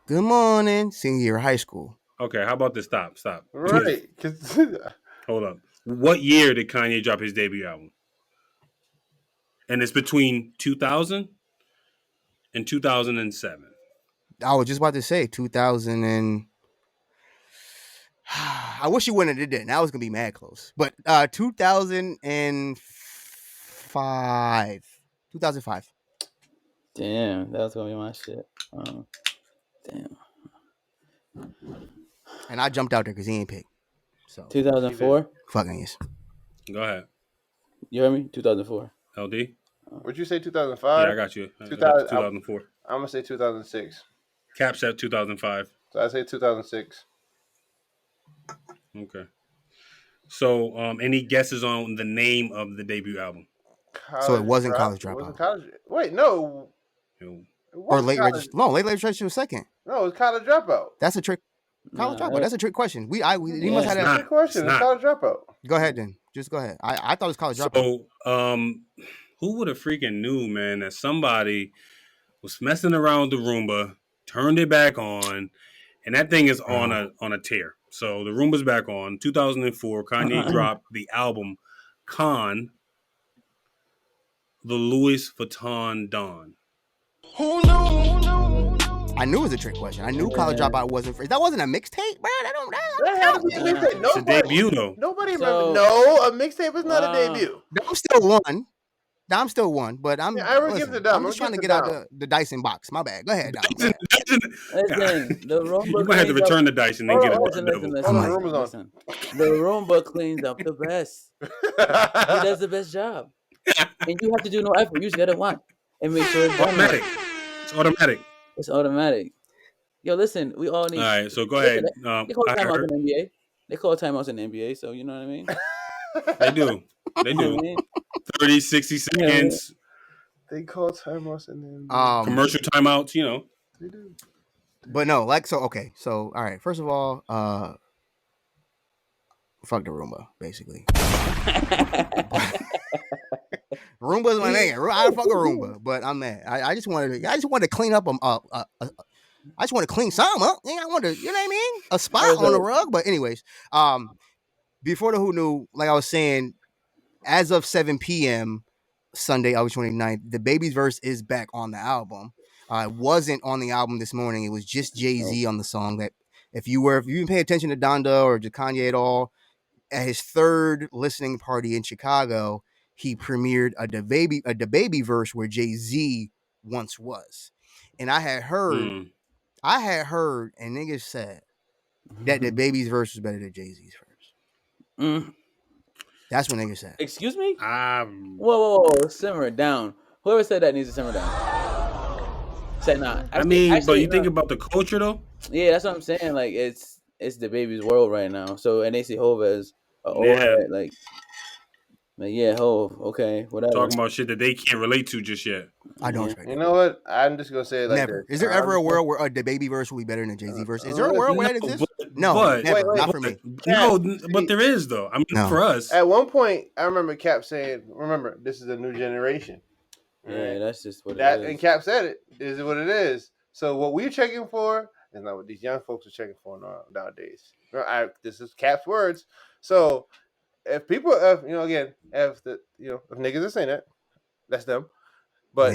Good Morning senior year of high school. Okay, how about this? Stop. Right. Hold up. What year did Kanye drop his debut album? And it's between 2000 and 2007. I was just about to say 2000 and I wish you wouldn't have did that. Now it's gonna be mad close. But 2005. 2005. Damn, that was gonna be my shit. Damn. And I jumped out there because he ain't picked. So 2004. fucking yes. Go ahead. You heard me? 2004. LD? Would you say 2005? Yeah, I got you. 2004. 2004. I'm gonna say 2006. Cap said 2005. So I say 2006. Okay. So, any guesses on the name of the debut album? So it wasn't College It wasn't Dropout. college. Wait, no. No. It Or wasn't late college. registration. No, late registration was second. No, it was College Dropout. That's a trick. College Dropout. That's a trick question. You must have That's had a that. trick question. It's It's not. College Dropout. Go ahead then. Just go ahead. I thought it was College Dropout. So, who would have freaking knew, man, that somebody was messing around with the Roomba, turned it back on, and that thing is on a tear. So the Roomba's back on. 2004, Kanye dropped the album Con, the Louis Vuitton Don. Who knew? I knew it was a trick question. I knew College Dropout wasn't free. That wasn't a mixtape, bro. That had to be a mixtape. It's a debut, though. Nobody So- remember. No, a mixtape is not a debut. I'm still one. I'm still one, but I'm. Yeah, I would give listen, it to Dom. I'm just trying to get out the Dyson box. My bad. Go ahead, Dom. Listen, the Roomba. You're gonna have to return the dice and then get it. Listen. Hold on, the room is on. Listen. The Roomba cleans up the best. He does the best job, and you have to do no effort. You just gotta want and make sure it's done Automatic. right. It's automatic. It's automatic. Yo, listen, we all need. All right, so go ahead. They call I timeouts heard. in the NBA. They call timeouts in the NBA, so you know what I mean? They do. They You know do. what I mean? 30, 60 seconds. They call timeouts and then Commercial timeouts, you know. they do. But no, like so. Okay, so all right. First of all, fuck the Roomba, basically. Roomba's my name. I fuck a Roomba, but I'm mad. I just wanted to clean up I just want to clean some up. I want to, you know what I mean? A spot on the rug. But anyways, before the Who Knew, like I was saying, as of 7 p.m. Sunday, August 29th, DaBaby's verse is back on the album. It wasn't on the album this morning. It was just Jay-Z on the song. That if you didn't pay attention to Donda or to Kanye at all, at his third listening party in Chicago, he premiered a DaBaby verse where Jay-Z once was. And I had heard, and niggas said that DaBaby's verse was better than Jay-Z's verse. That's what niggas said. Excuse me? Whoa. Simmer down. Whoever said that needs to simmer down. Said not. But you think about the culture though? Yeah, that's what I'm saying. Like it's DaBaby's world right now. So and they see Hov as old head, like yeah, Hov, okay, whatever. Talking about shit that they can't relate to just yet. I don't expect You know what? I'm just gonna say it like never. this. Is there ever a world where a DaBaby verse will be better than a Jay-Z verse? Is there a world where that exists? No, never. Not for me. No, but there is though. I mean, for us. At one point, I remember Cap saying, "Remember, this is a new generation." Yeah, that's just what that it is. And Cap said it. This is what it is. So what we're checking for is not what these young folks are checking for nowadays. This is Cap's words. So if people, if niggas are saying that, that's them. But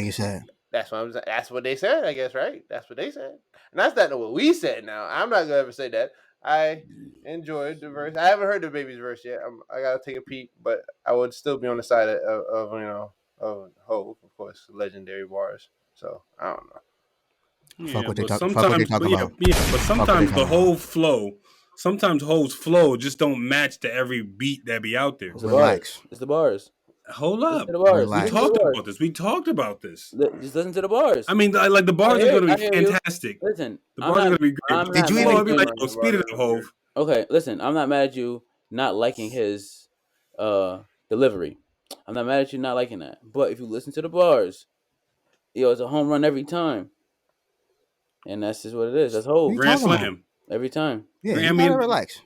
that's what that's what they said, I guess, right? That's what they said, and that's not what we said. Now I'm not gonna ever say that. I enjoyed the verse. I haven't heard DaBaby's verse yet. I gotta take a peek, but I would still be on the side of of Hov, of course, legendary bars. So I don't know. Yeah, Fuck what they but talk about. but sometimes the whole flow, sometimes Hov's flow just don't match to every beat that be out there. It's the Relax. bars. It's the bars. Hold Listen up, to the bars. Relax. Listen to the bars. We talked about this. Just listen to the bars. I mean, like the bars are going to be fantastic. Listen, the bars are going to be great. I'm Did you not even be like, "Oh, speed it up, Hov"? Okay, listen. I'm not mad at you not liking his delivery. I'm not mad at you not liking that. But if you listen to the bars, it's a home run every time, and that's just what it is. That's whole Grand slam every time. Yeah, you gotta relax.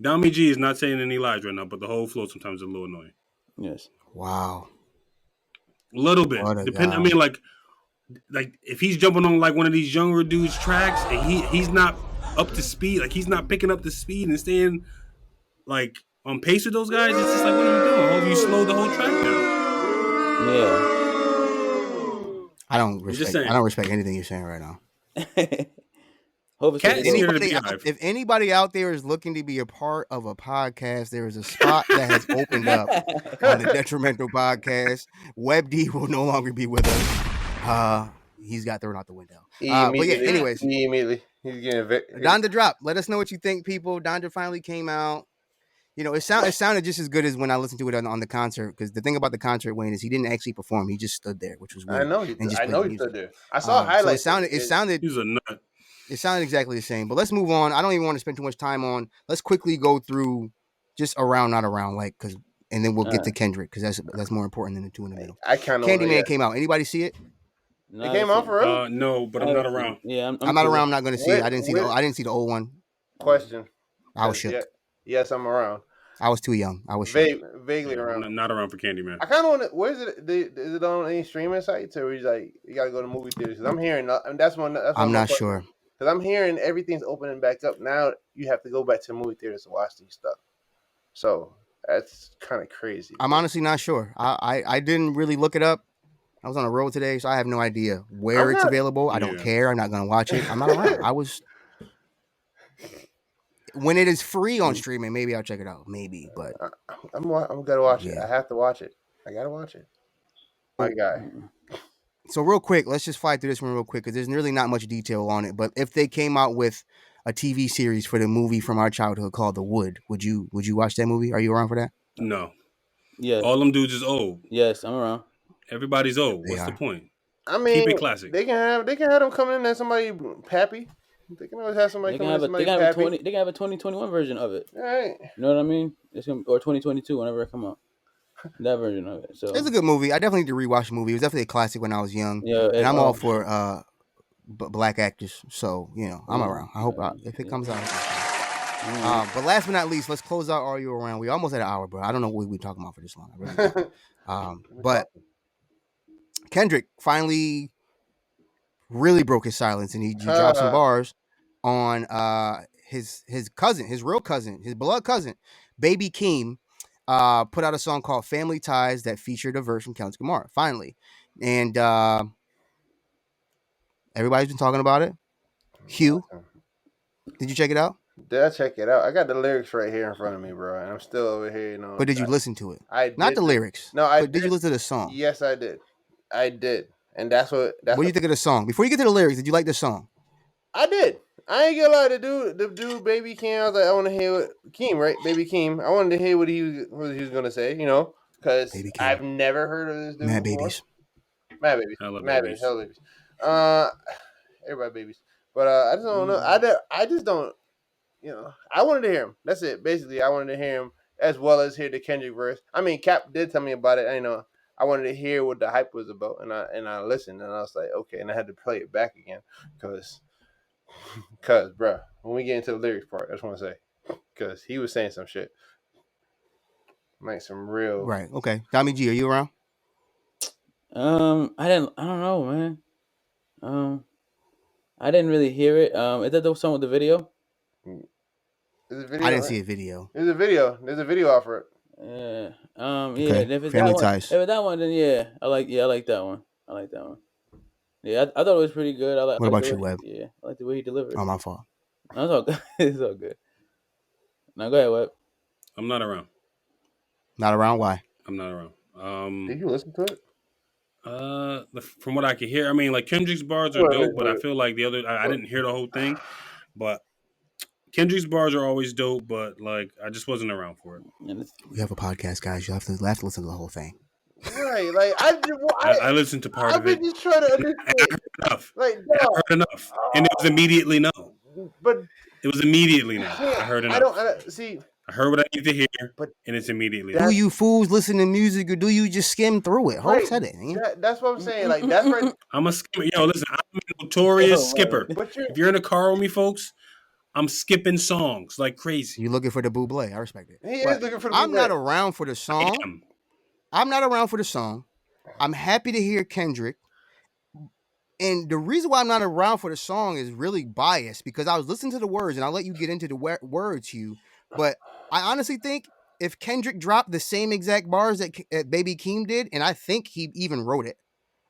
Dami G is not saying any lies right now, but the whole flow sometimes is a little annoying. Yes. Wow. A little bit. I mean, like if he's jumping on like one of these younger dudes' tracks and he's not up to speed, like he's not picking up the speed and staying like on pace with those guys, it's just like, what are you doing? Hope you slow the whole track down. Yeah. I don't respect anything you're saying right now. If anybody out there is looking to be a part of a podcast, there is a spot that has opened up on the Detrimental Podcast. Web D will no longer be with us. He's got thrown out the window. But yeah, anyways. Immediately. He's getting Donda drop. Let us know what you think, people. Donda finally came out. You know, it sounded just as good as when I listened to it on the concert. Because the thing about the concert, Wayne, is he didn't actually perform. He just stood there, which was weird. I know he stood there. I saw highlights. So it sounded. He's a nut. It sounded exactly the same. But let's move on. I don't even want to spend too much time on. Let's quickly go through just around, not around, and then we'll get to Kendrick because that's more important than the two in the middle. Candyman came out. Anybody see it? It came out for real? No, but I'm not around. Yeah, I'm not around. I'm not going to see it. I didn't see the old one. Question. I was shook. Yes, I'm around. I was too young. I was shook. Vaguely around. I'm not around for Candyman. I kind of want to. Where is it? Is it on any streaming sites, or is like you got to go to movie theaters? Because I'm hearing, and that's one. I'm not sure. Because I'm hearing everything's opening back up now. You have to go back to the movie theaters to watch these stuff. So that's kind of crazy. I'm honestly not sure. I didn't really look it up. I was on the road today, so I have no idea where it's available. I don't care. I'm not going to watch it. I'm not around. When it is free on streaming, maybe I'll check it out. Maybe, but I'm gonna watch it. I have to watch it. I gotta watch it. My guy. So real quick, let's just fly through this one real quick because there's really not much detail on it. But if they came out with a TV series for the movie from our childhood called The Wood, would you watch that movie? Are you around for that? No. Yes. All them dudes is old. Yes, I'm around. Everybody's old. What's the point? I mean, keep it classic. They can have them come in as somebody pappy. They can always have somebody come in as somebody pappy. They can have a 2021 version of it. All right. You know what I mean? Or 2022, whenever it come out. That version of it. So it's a good movie. I definitely need to rewatch the movie. It was definitely a classic when I was young. Yeah, and I'm all for black actors. So I'm around. I hope if it comes out. But last but not least, let's close out Are You Around? We almost at an hour, bro. I don't know what we're talking about for this long. I really don't. But Kendrick finally really broke his silence, and he dropped some bars on his cousin, his real cousin, his blood cousin, Baby Keem. Put out a song called Family Ties that featured a verse from Kendrick Lamar, finally. And everybody's been talking about it. Hugh, did you check it out? Did I check it out? I got the lyrics right here in front of me, bro. And I'm still over here, But did you listen to it? I did. Not the lyrics. No, but did you listen to the song? Yes, I did. I did. And that's what... What do you think of the song? Before you get to the lyrics, did you like the song? I did. I ain't gonna lie, the dude, Baby Keem. I was like, I want to hear what Keem, right? Baby Keem. I wanted to hear what he was gonna say, because I've never heard of this dude. Mad before. Babies. Mad Babies. Mad Babies. Hell Babies. Everybody babies. But I just don't know. I just don't. I wanted to hear him. That's it. Basically, I wanted to hear him as well as hear the Kendrick verse. I mean, Cap did tell me about it. I wanted to hear what the hype was about, and I listened, and I was like, okay, and I had to play it back again, because, bro, when we get into the lyrics part, I just want to say, because he was saying some shit, like some real right. Okay, Dami G, are you around? I don't know, man. I didn't really hear it. Is that the song with the video? Video, I didn't see a video. There's a video. There's a video off for it. Yeah. Okay. If it's Family that Ties. One, if it's that one, then yeah, I like that one. I like that one. Yeah, I thought it was pretty good. What about you, Webb? Yeah, I like the way he delivered. Oh, my fault. No, it's all good. It's all good. Now go ahead, Webb. I'm not around. Not around? Why? I'm not around. Did you listen to it? From what I can hear, I mean, like Kendrick's bars are dope, but I feel like the other, I didn't hear the whole thing, but Kendrick's bars are always dope, but like I just wasn't around for it. We have a podcast, guys. You have to listen to the whole thing. Right, like I listened to part of it. I've been just trying to understand. I heard enough. Like, I heard enough, and it was immediately no. But it was immediately no. I heard enough. I heard what I need to hear, and it's immediately. Do you fools listen to music, or do you just skim through it? Hope said it. That's what I'm saying. Like that's right. I'm a skipper. Yo, listen, I'm a notorious skipper. If you're in a car with me, folks, I'm skipping songs like crazy. You looking for the buble? I respect it. He is looking for the buble. I'm not around for the song. I'm not around for the song. I'm happy to hear Kendrick. And the reason why I'm not around for the song is really biased because I was listening to the words, and I'll let you get into the words, Hugh. But I honestly think if Kendrick dropped the same exact bars that Baby Keem did, and I think he even wrote it,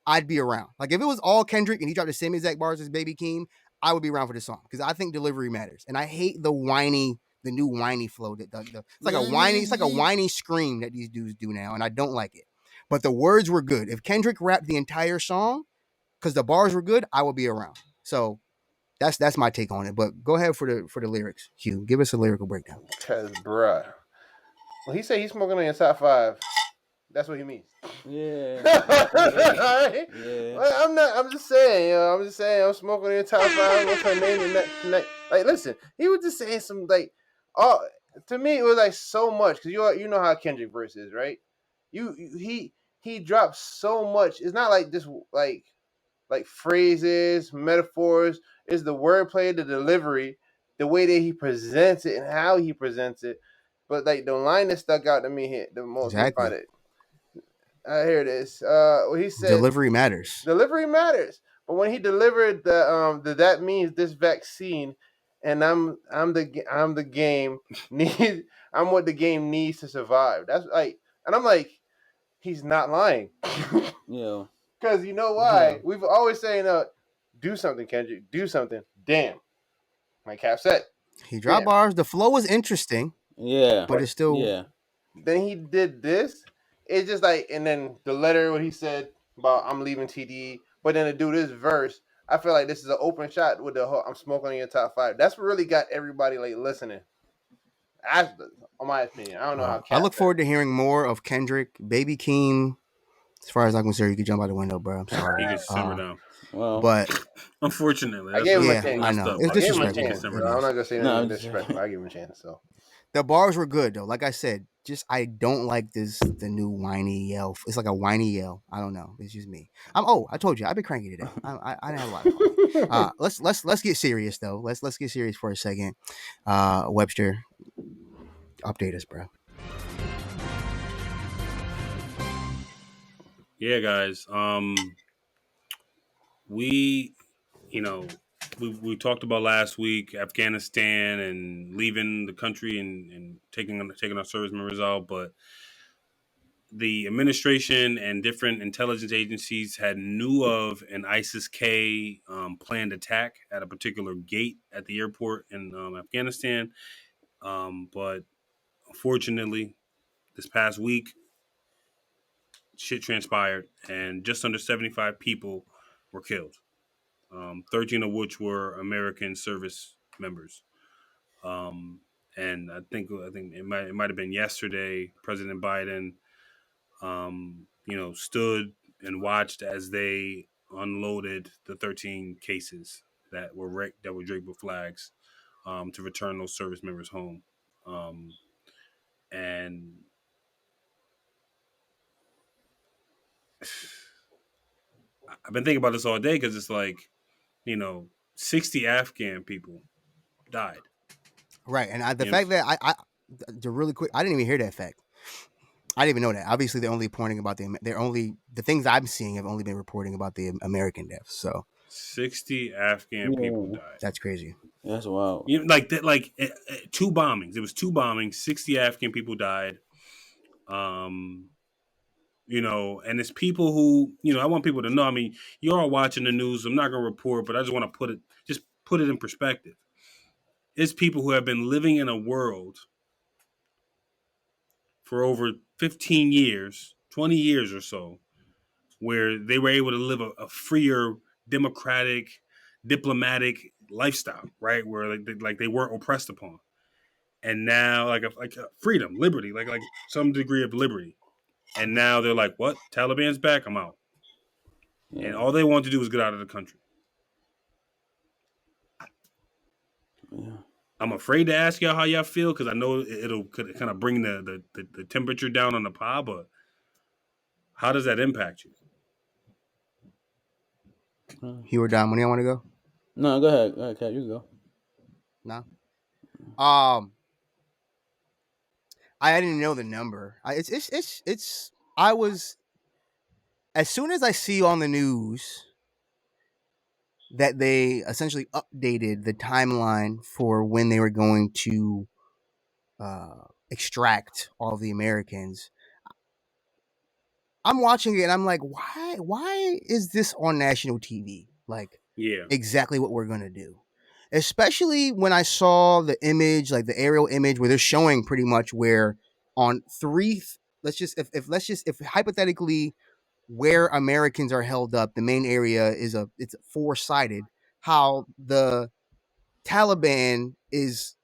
I'd be around. Like if it was all Kendrick and he dropped the same exact bars as Baby Keem, I would be around for the song because I think delivery matters. And I hate the new whiny flow that it's like a whiny scream that these dudes do now, and I don't like it. But the words were good. If Kendrick rapped the entire song because the bars were good, I would be around. So that's my take on it. But go ahead for the lyrics, Hugh. Give us a lyrical breakdown. Cause bruh, well, he said he's smoking on your top 5. That's what he means. Yeah. Right? Yeah. Like, I'm just saying. I'm smoking on your top 5. What's her name tonight? Like, listen, he was just saying some like. To me, it was like so much because you know how Kendrick verse is, right? He drops so much. It's not like this like phrases, metaphors. It's the wordplay, the delivery, the way that he presents it, and how he presents it. But like the line that stuck out to me here the most. Exactly. Here it is. He said delivery matters. Delivery matters. But when he delivered that means this vaccine. And I'm the game I'm what the game needs to survive. That's like, and I'm like, he's not lying. Yeah. Because you know why? Yeah. We've always saying, do something, Kendrick. Do something. Damn. Like Cap said. He dropped bars. The flow was interesting. Yeah. But it's still. Yeah. Then he did this. It's just like, and then the letter what he said about I'm leaving TDE. But then to do this verse. I feel like this is an open shot with the whole I'm smoking on your top 5. That's what really got everybody like listening. On my opinion. I don't know how. I look forward to hearing more of Kendrick, Baby Keem. As far as I'm concerned, you can jump out the window, bro. I'm sorry. He can simmer down. Well, but unfortunately, I gave him a chance. I know. It's disrespectful. I'm not gonna say anything disrespectful. I give him a chance. So the bars were good though. Like I said, I don't like the new whiny yell. It's like a whiny yell. I don't know. It's just me. I told you I've been cranky today. I had a lot of fun. Let's get serious though. Let's get serious for a second. Webster, update us, bro. Yeah, guys. We talked about last week Afghanistan and leaving the country and taking our service members out, but the administration and different intelligence agencies had knew of an ISIS-K planned attack at a particular gate at the airport in Afghanistan, but unfortunately, this past week, shit transpired, and just under 75 people were killed. 13 of which were American service members. And I think it might have been yesterday, President Biden, stood and watched as they unloaded the 13 cases that were draped with flags to return those service members home. And I've been thinking about this all day because it's like, 60 Afghan people died. Right, and the fact that I really quick, I didn't even hear that fact. I didn't even know that. Obviously, they're only reporting about the things I'm seeing have only been reporting about the American deaths. So 60 Afghan people died. That's crazy. That's wild. Two bombings. It was two bombings. 60 Afghan people died. And it's people who, I want people to know. I mean, you're all watching the news. I'm not going to report, but I just want to put it in perspective. It's people who have been living in a world for over 15 years, 20 years or so, where they were able to live a freer, democratic, diplomatic lifestyle, right? Where they weren't oppressed upon. And now like a freedom, liberty, like some degree of liberty. And now they're like, what? Taliban's back? I'm out. Yeah. And all they want to do is get out of the country. Yeah. I'm afraid to ask y'all how y'all feel because I know it'll kind of bring the temperature down on the pod, but how does that impact you? Hugh or Dom, when do you want to go? No, go ahead. Go ahead, Kat, you go. No. I didn't know the number. I was, as soon as I see on the news that they essentially updated the timeline for when they were going to extract all the Americans, I'm watching it and I'm like, why is this on national TV? Like, yeah, exactly what we're going to do. Especially when I saw the image, like the aerial image where they're showing pretty much where on if hypothetically where Americans are held up, the main area it's 4-sided, how the Taliban is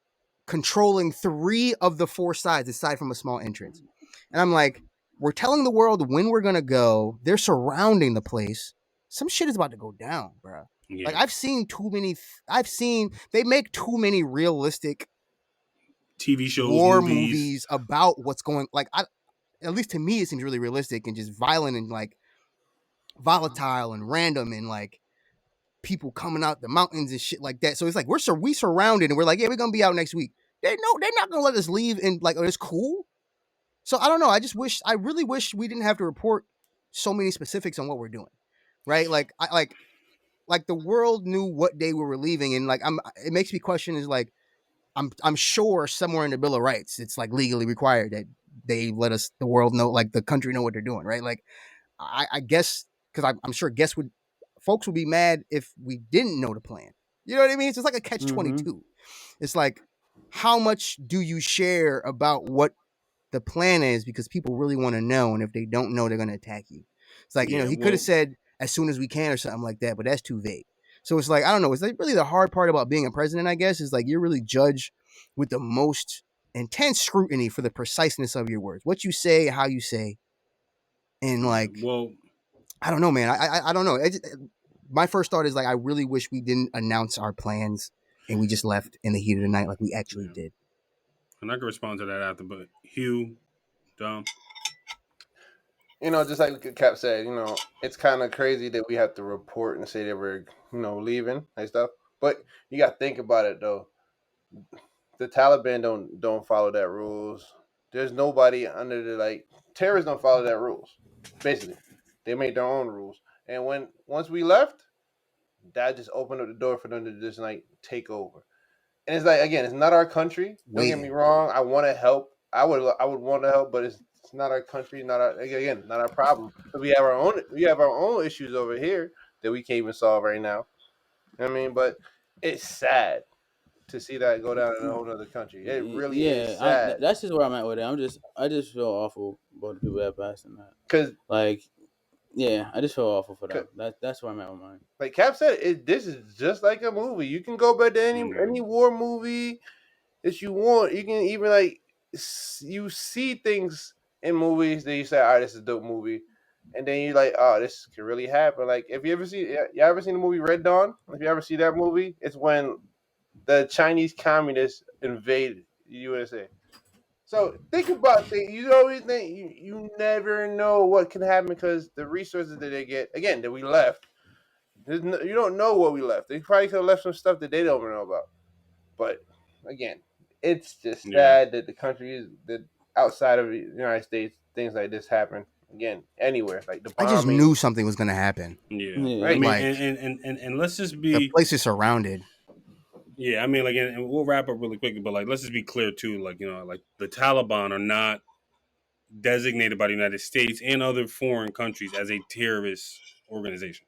controlling 3 of the 4 sides aside from a small entrance. And I'm like, we're telling the world when we're going to go. They're surrounding the place. Some shit is about to go down, bro. Yeah. Like they make too many realistic TV shows, war movies about what's going. Like, at least to me, it seems really realistic and just violent and like volatile and random and like people coming out the mountains and shit like that. So it's like we surrounded and we're like, yeah, we're gonna be out next week. They're not gonna let us leave and like, oh, it's cool. So I don't know. I really wish we didn't have to report so many specifics on what we're doing, right? Like the world knew what day we were leaving, and like it makes me question is like I'm sure somewhere in the Bill of Rights it's like legally required that they let us the world know, like the country know what they're doing, right? Like I guess because I'm sure folks would be mad if we didn't know the plan. You know what I mean? So it's like a catch-22. It's like, how much do you share about what the plan is because people really want to know, and if they don't know, they're going to attack you. It's like, he could have said as soon as we can or something like that, but that's too vague. So it's like, I don't know. It's like really the hard part about being a president, I guess, is like you're really judged with the most intense scrutiny for the preciseness of your words. What you say, how you say, and like, I don't know, man. I don't know. My first thought is like, I really wish we didn't announce our plans and we just left in the heat of the night like we actually did. And I can respond to that after, but Hugh, Dom. Just like Cap said, it's kind of crazy that we have to report and say that we're, leaving and stuff. But you got to think about it though. The Taliban don't follow that rules. There's nobody under the terrorists don't follow that rules. Basically, they made their own rules. And once we left, that just opened up the door for them to just take over. And it's like, again, it's not our country. Don't get me wrong. I want to help. I would want to help, but it's not our country. Not our problem. We have our own issues over here that we can't even solve right now. I mean, but it's sad to see that go down in a whole other country. It really is sad. That's just where I'm at with it. I just feel awful about the people that passed in that. Cause I just feel awful for that. That's where I'm at with mine. Like Cap said, this is just like a movie. You can go back to any war movie that you want. You can even you see things in movies that you say, "All right, this is a dope movie," and then you're like, "Oh, this could really happen." Like if you ever seen the movie Red Dawn? If you ever see that movie, it's when the Chinese communists invade the USA. So think about it. You always think you never know what can happen because the resources that they get, again, that we left, you don't know what we left. They probably could have left some stuff that they don't know about. But again, it's just sad that the country is that outside of the United States, things like this happen. Again, anywhere like the bombing. I just knew something was going to happen. Yeah, right. I mean, and let's just be the place is surrounded. Yeah, I mean, and we'll wrap up really quickly, but let's just be clear too. The Taliban are not designated by the United States and other foreign countries as a terrorist organization,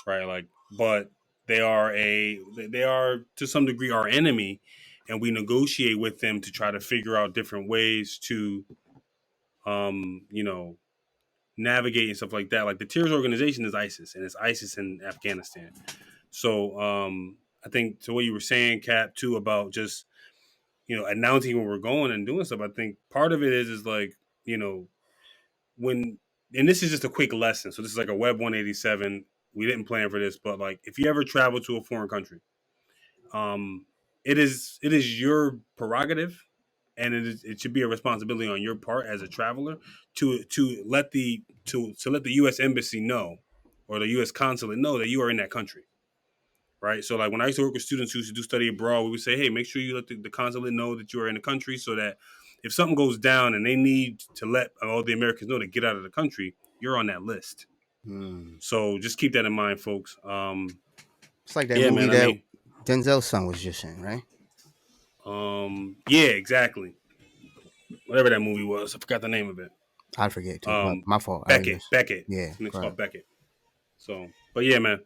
right? Like, but they are to some degree our enemy, and we negotiate with them to try to figure out different ways to, navigate and stuff like that. Like the terrorist organization is ISIS, and it's ISIS in Afghanistan. So I think to what you were saying, Cap, too, about just announcing where we're going and doing stuff. I think part of it is like when, and this is just a quick lesson. So this is like a Web 187. We didn't plan for this, but like if you ever travel to a foreign country, it is your prerogative, and it should be a responsibility on your part as a traveler to let the U.S. embassy know, or the U.S. consulate know, that you are in that country, right? So like when I used to work with students who used to do study abroad, we would say, hey, make sure you let the consulate know that you are in the country, so that if something goes down and they need to let all the Americans know to get out of the country, you're on that list. So just keep that in mind, folks. It's like that movie that Denzel's son was just in, right? Yeah, exactly. Whatever that movie was, I forgot the name of it. I forget too. My fault. Beckett. Yeah, it's called Beckett. So, but yeah, man.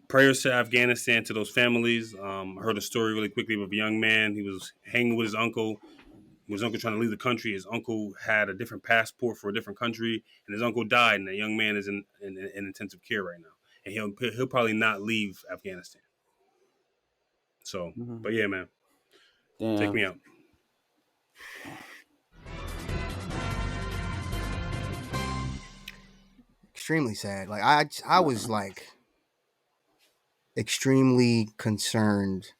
Prayers to Afghanistan, to those families. I heard a story really quickly of a young man. He was hanging with his uncle. His uncle trying to leave the country. His uncle had a different passport for a different country, and his uncle died. And the young man is in intensive care right now, and he'll probably not leave Afghanistan. So, but yeah, man, take me out. Extremely sad. Like I was like extremely concerned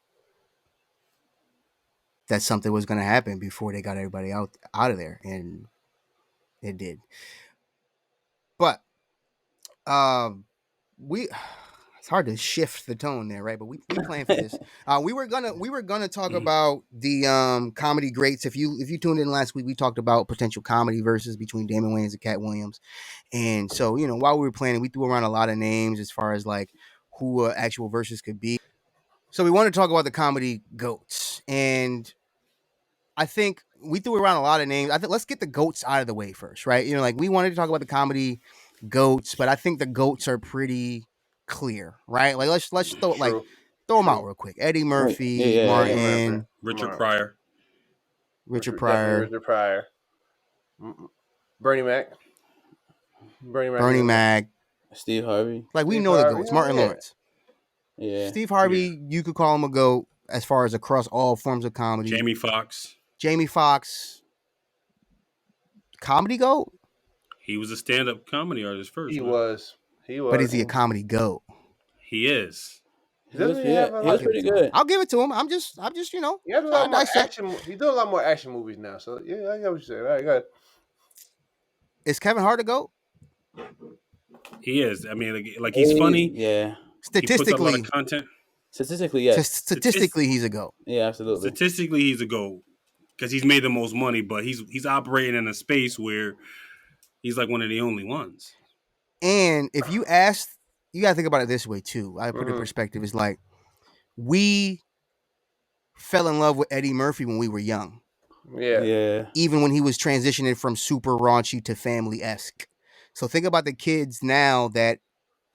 that something was going to happen before they got everybody out of there, and it did. But it's hard to shift the tone there, right? But we planned for this. We were gonna talk about the comedy greats. If you tuned in last week, we talked about potential comedy versus between Damon Wayans and Cat Williams. And so, while we were planning, we threw around a lot of names as far as like who actual verses could be. So we wanted to talk about the comedy goats, and I think we threw around a lot of names. I think let's get the goats out of the way first, right? Like we wanted to talk about the comedy goats, but I think the goats are pretty clear, right? Like let's throw them out real quick. Eddie Murphy, Martin, Richard Pryor, Bernie Mac, Steve Harvey. Like we know the goats. Martin Lawrence. Yeah. Steve Harvey, you could call him a goat as far as across all forms of comedy. Jamie Foxx, comedy goat. He was a stand-up comedy artist first. He was. But is he a comedy goat? He is. He was pretty good. I'll give it to him. I'm just He does a lot more action. He does a lot more action movies now. So yeah, I get what you're saying. All right, go ahead. Is Kevin Hart a goat? He is. I mean, like he's funny. Yeah. Statistically, he puts a lot of content. Statistically, yes. Statistically, he's a goat. Yeah, absolutely. Statistically, he's a goat because he's made the most money, but he's operating in a space where he's like one of the only ones. And if you ask, you gotta think about it this way too. I put it in perspective. It's like we fell in love with Eddie Murphy when we were young. Yeah. Even when he was transitioning from super raunchy to family-esque. So think about the kids now that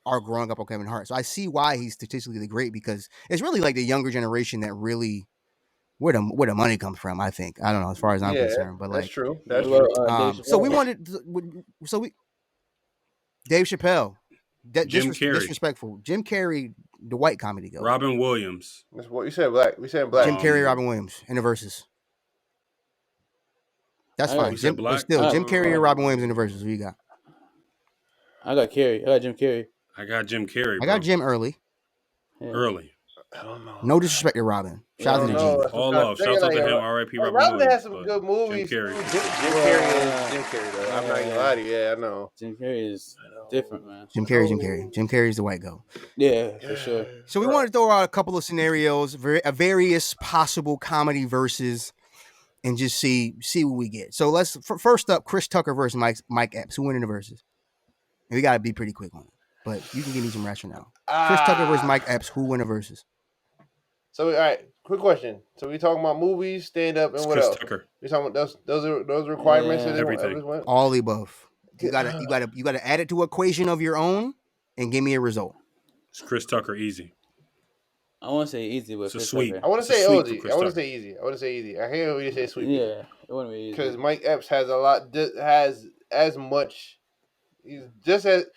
are growing up on Kevin Hart. So I see why he's statistically great, because it's really like the younger generation that really where the money comes from. I think, I don't know, as far as I'm concerned, but that's like true. That's true. So we wanted, Dave Chappelle, Jim Carrey, disrespectful. Jim Carrey, the white comedy goat. Robin Williams. That's what you said. Black. We said black. Jim Carrey, Robin Williams in the verses. That's fine. But still, Jim Carrey or Robin Williams in the verses. Who you got? I got Jim Carrey. I got Jim Carrey. I got Jim early. Yeah. Early. I don't know. No disrespect to Robin. Shout out to Jim. All love. Shout out to him. R.I.P. Robin Robin Williams. has some good movies. Jim Carrey. Jim Carrey though. I'm not gonna lie to you. Yeah, I know. Jim Carrey is different, man. Jim Carrey's the white goat. Yeah, for sure. So we wanted to throw out a couple of scenarios, various possible comedy verses, and just see what we get. So let's first up, Chris Tucker versus Mike Epps. Who win in the verses? And we gotta be pretty quick on it, but you can give me some rationale. Chris Tucker versus Mike Epps. Who win the verses? So all right, quick question. So we talking about movies, stand up, and It's what Chris else? Tucker. We talking about those requirements Yeah. that Everything. All the above. You gotta add it to an equation of your own and give me a result. It's Chris Tucker, easy. I want to say easy, but It's a Chris sweep. Tucker. I want It's to a say sweep easy. for Chris I want to Tucker. say easy. I want to say easy. I hear when you say sweep. Yeah, it wouldn't be easy. Because Mike Epps has a lot. Has as much.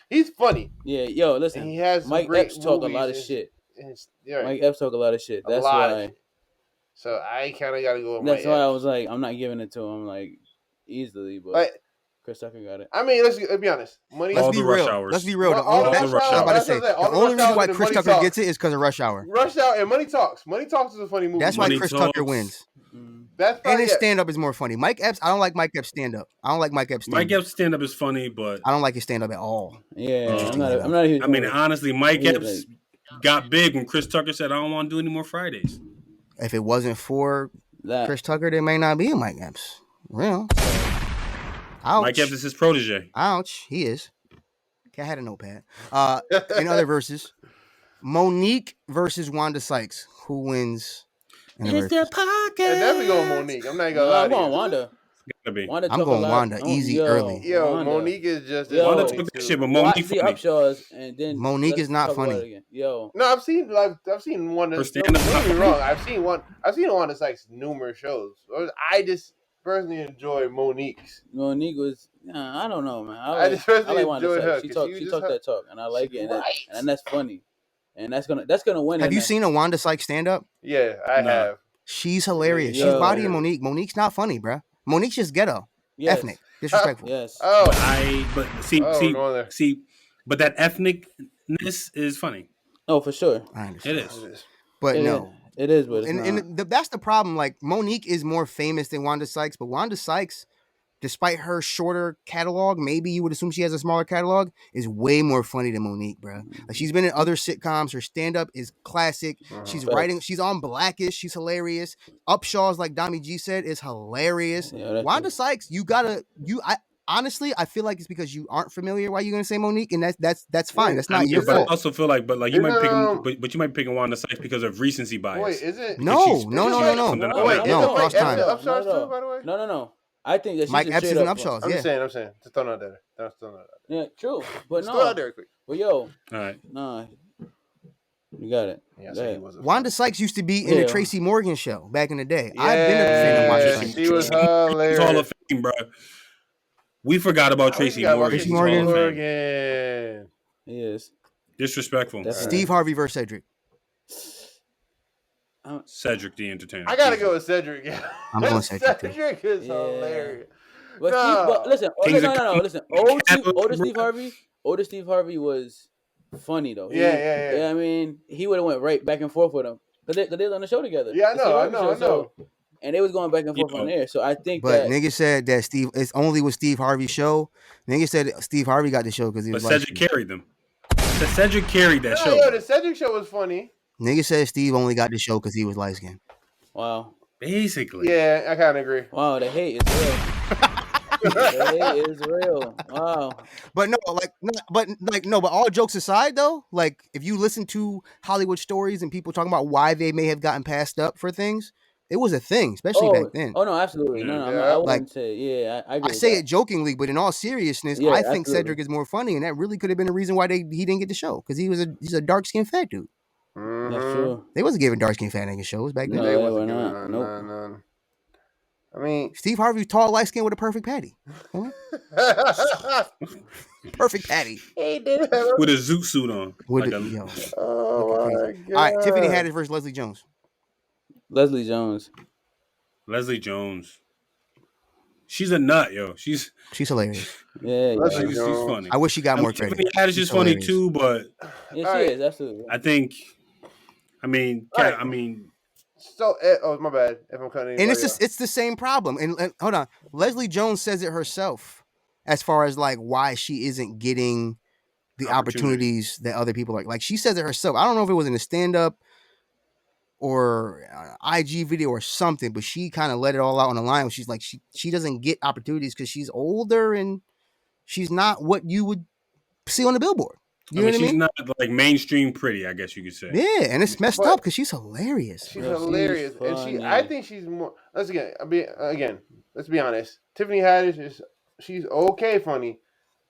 He's funny. Yeah, yo, listen. And he has some Mike great Epps talk a movies lot of and- shit. Yeah, Mike Epps talk a lot of shit. a That's lot of why. shit. So I kind of got to go with That's Mike why I Epps. was like, I'm not giving it to him like easily, but Like, Chris Tucker got it. I mean, let's be honest. Money. Let's All be the rush real. hours. Let's be real. The All only, the rush I'm hours. about to say, That's the all the only rush reason why hours and Chris Money Tucker Talks. gets it is because of Rush Hour. Rush Hour and Money Talks. Money Talks is a funny movie. That's why Money Chris Talks. Tucker wins. That's And probably his it. stand up is more funny. Mike Epps, I don't like Mike Epps stand up. I don't like Mike Epps stand Mike up. Epps stand up is funny, but I don't like his stand up at all. Yeah, I'm not a huge I mean, fan. honestly, Mike Yeah, Epps got big when Chris Tucker said, "I don't want to do any more Fridays." If it wasn't for that. Chris Tucker, there may not be a Mike Epps. Real. Ouch. Mike Epps is his protege. Ouch. He is. I had a notepad. In other verses, Monique versus Wanda Sykes. Who wins? In the verses? podcast. And definitely going Monique. I'm not even gonna No, lie I'm to you. going Wanda. Gotta be. Wanda I'm talk going a lot. Wanda, easy, early. Yo, Wanda. Monique is just Yo, Wanda funny talk that too. shit, but Watch Monique the funny. Upshaws and then Monique let's is not talk about funny. it again. Yo, No, I've seen one. Her Don't stand-up get me not funny? wrong. I've seen Wanda Sykes numerous shows. I just personally enjoy Monique's. Monique was. I don't know, man. I just personally like Wanda enjoyed her, Sykes. She 'cause talk. she was She just talk her- that talk, and I like it, Right. and that's funny, and that's gonna win. Have in you that. seen a Wanda Sykes stand up? Yeah, I Nah. have. She's hilarious. Yeah. She's bodying Monique. Monique's not funny, bruh. Monique's just ghetto. Yes. Ethnic. Disrespectful. Yes. Oh, But there. but that ethnicness is funny. Oh, for sure. I It understand. is. But It no. It is, but it's not. And that's the problem. Like, Monique is more famous than Wanda Sykes, but Wanda Sykes, despite her shorter catalog, maybe you would assume she has a smaller catalog, is way more funny than Monique, bro. Like, she's been in other sitcoms. Her stand-up is classic. She's Facts. writing. She's on Blackish. She's hilarious. Upshaw's, like Dami G said, is hilarious. Yeah, that's Wanda true. Sykes, honestly, I feel like it's because you aren't familiar why you're gonna say Monique, and that's fine. That's not your but I fault. also feel like, but you might Isn't, pick, but you might be picking Wanda Sykes because of recency bias. Wait, is it? No, she's- no. something Oh, wait, about is no, it cross Mike Epps time. and Upshaws too, by the way? No. I think that she's Mike just Epps is straight an up- Upshaws. I'm Yeah. just saying. Just throwing out there. Just throwing out there. Yeah, true. But Just throw it out no. there quick. But yo, All right. nah, you got it. Yeah, I Go said he ahead. wasn't. Wanda Sykes used to be in Yeah. the Tracy Morgan show back in the day. I've been a fan of Wanda Yeah, Sykes. she was It's Hall hilarious. of Fame, bro. We forgot about Tracy Morgan. Tracy She's Hall of Fame. Morgan. He is. Disrespectful. That's Steve Harvey versus Cedric. Cedric the Entertainer. I gotta go with Cedric. I'm going Cedric, too. Cedric is Yeah. hilarious. But, No. Steve, but listen, Kings no. of Listen, Catholic, older Steve Harvey was funny though. Yeah. I mean, he would have went right back and forth with him because they was on the show together. Yeah, I The Steve know, I Harvey know, show, I know. so- and they was going back and forth on there. So I think But that nigga said that it's only with Steve Harvey's show. Nigga said Steve Harvey got the show because he But was Cedric like. carried them. Cedric carried that No, show. yo, the Cedric show was funny. Nigga said Steve only got the show because he was light skinned. wow, Basically. Yeah, I kind of agree. wow, the hate is real. The hate is real. Wow. But but all jokes aside though, like if you listen to Hollywood stories and people talking about why they may have gotten passed up for things, it was a thing, especially back then. Oh no, absolutely. No, Yeah. I wouldn't Like, say. Yeah, I agree I with say that. it jokingly, but in all seriousness, Yeah, I think absolutely. Cedric is more funny, and that really could have been the reason why he didn't get the show because he's a dark skinned fat dude. That's true. They wasn't giving dark skinned fat niggas shows back then. No, They they wasn't were giving not. none, Nope. none. I mean, Steve Harvey was tall, light skinned with a perfect patty. Perfect patty. he did have With a zoot suit on. With Like the, a- yo. Oh my god! All right, Tiffany Haddish versus Leslie Jones. Leslie Jones. Leslie Jones. She's a nut, yo. She's She's hilarious. Yeah, Leslie she's Jones. funny. I wish she got more credit. Tiffany Haddish She's is funny hilarious. too, but yeah, she Alright. is absolutely. I think, Alright. I mean, So, oh my bad. If I'm cutting, And it's the same problem. And hold on, Leslie Jones says it herself, as far as like why she isn't getting the opportunities that other people like. Like she says it herself. I don't know if it was in a stand up or IG video or something, but she kind of let it all out on the line. She's like she doesn't get opportunities because she's older and she's not what you would see on the billboard. You know what I she's mean? not like mainstream pretty, I guess you could say. Yeah, and it's messed up because she's hilarious. She's Bro, hilarious, she's and I funny. think she's more. Let's be honest. Tiffany Haddish she's okay funny,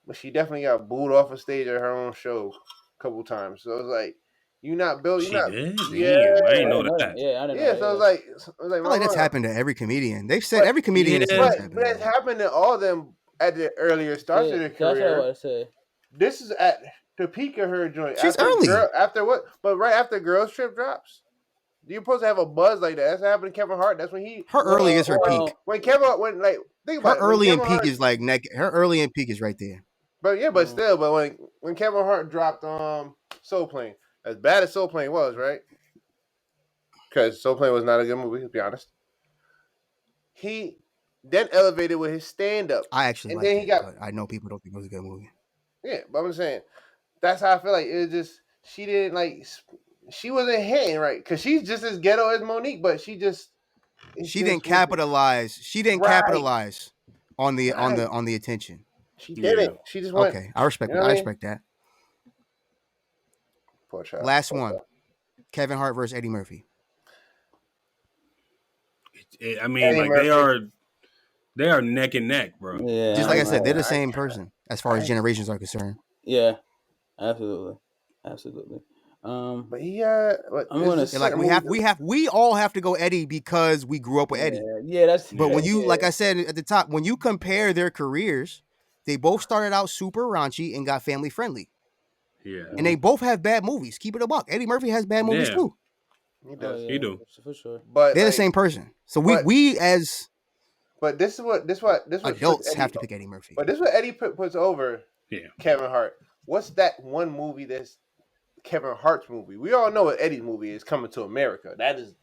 but she definitely got booed off a stage at her own show a couple times. So it's like you not built. She did? Yeah, Damn, I didn't know that. Yeah, I didn't know. yeah. So it's like I feel like that's happened to every comedian. They've said But- every comedian has said But it's happened. it's happened to all of them at the earlier starts of their That's what I career. was say. This is at the peak of her joint. She's early. After what? But right after Girls Trip drops. You're supposed to have a buzz like that. That's what happened to Kevin Hart. That's when Her early is her peak. When Kevin Hart think about Her early and Kevin peak Hart, is like neck. Her early and peak is right there. But when Kevin Hart dropped Soul Plane, as bad as Soul Plane was, right? Because Soul Plane was not a good movie, to be honest. He then elevated with his stand up. I actually And like then it, he got- but I know people don't think it was a good movie. Yeah, but I'm saying that's how I feel like it was just she didn't like she wasn't hitting right because she's just as ghetto as Monique, but she didn't capitalize. She didn't Right. capitalize on the attention. She didn't. She just went. Okay, I respect. You know what I I mean? respect that. Poor child. Last Poor one. child. Kevin Hart versus Eddie Murphy. I mean, Eddie like Murphy. they are neck and neck, bro. Yeah, Just like I know. said, they're the same person as far as generations are concerned. Yeah, absolutely. But I'm gonna it's say, just Like we all have to go Eddie because we grew up with Eddie. Yeah, that's. But when you, yeah. like I said at the top, when you compare their careers, they both started out super raunchy and got family friendly. Yeah. And they both have bad movies. Keep it a buck. Eddie Murphy has bad movies Yeah. too. he does. He do. for sure. But They're the like, same person. So but- we as But this is what adults Eddie, have to pick Eddie Murphy. But this is what Eddie puts over Yeah. Kevin Hart. What's that one movie that's Kevin Hart's movie? We all know what Eddie's movie is, Coming to America. That is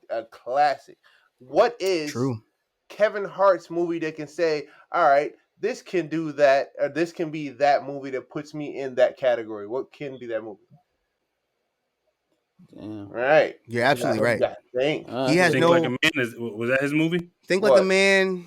a classic. What is True. Kevin Hart's movie that can say, all right, this can do that, or this can be that movie that puts me in that category? What can be that movie? Damn. Right. You're absolutely right. Think. He has Think no Like a Man was that his movie? Think Like What? a Man.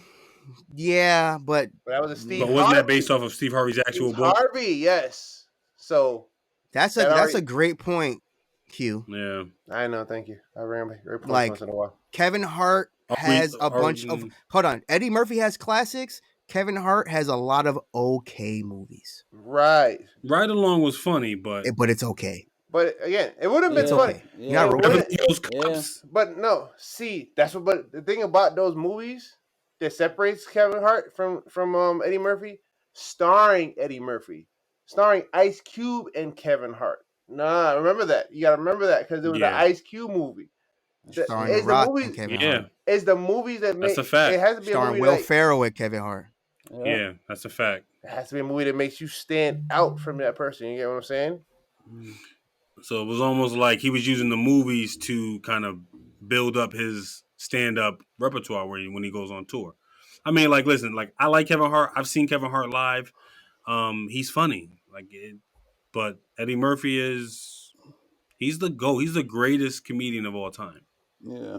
Yeah, but That was a Steve But wasn't Harvey. that based off of Steve Harvey's actual Steve book? Harvey, yes. So that's That a already- great point, Q. Yeah. I know, thank you. I ramble. Very Like- once in a while. Kevin Hart has a bunch of hold on. Eddie Murphy has classics. Kevin Hart has a lot of okay movies. Right. Ride Along was funny, but But it's okay. But again, it would have been It's funny. okay. Yeah. You're not It wrong. would've- Beverly Hills Cops. But no, see, that's what. But the thing about those movies that separates Kevin Hart from Eddie Murphy, starring Eddie Murphy, starring Ice Cube and Kevin Hart. Nah, remember that. You gotta remember that because it was the Yeah. Ice Cube movie. Starring It's The the Rock movies- and Kevin Yeah. Hart. It's the movies that make That's a fact. it has to be a Starring movie Will like, Ferrell and Kevin Hart. Yeah, that's a fact. it has to be a movie that makes you stand out from that person. You get what I'm saying? So it was almost like he was using the movies to kind of build up his stand-up repertoire when he goes on tour. I mean, like, listen, like I like Kevin Hart. I've seen Kevin Hart live. He's funny, but Eddie Murphy he's the GOAT. He's the greatest comedian of all time, Yeah,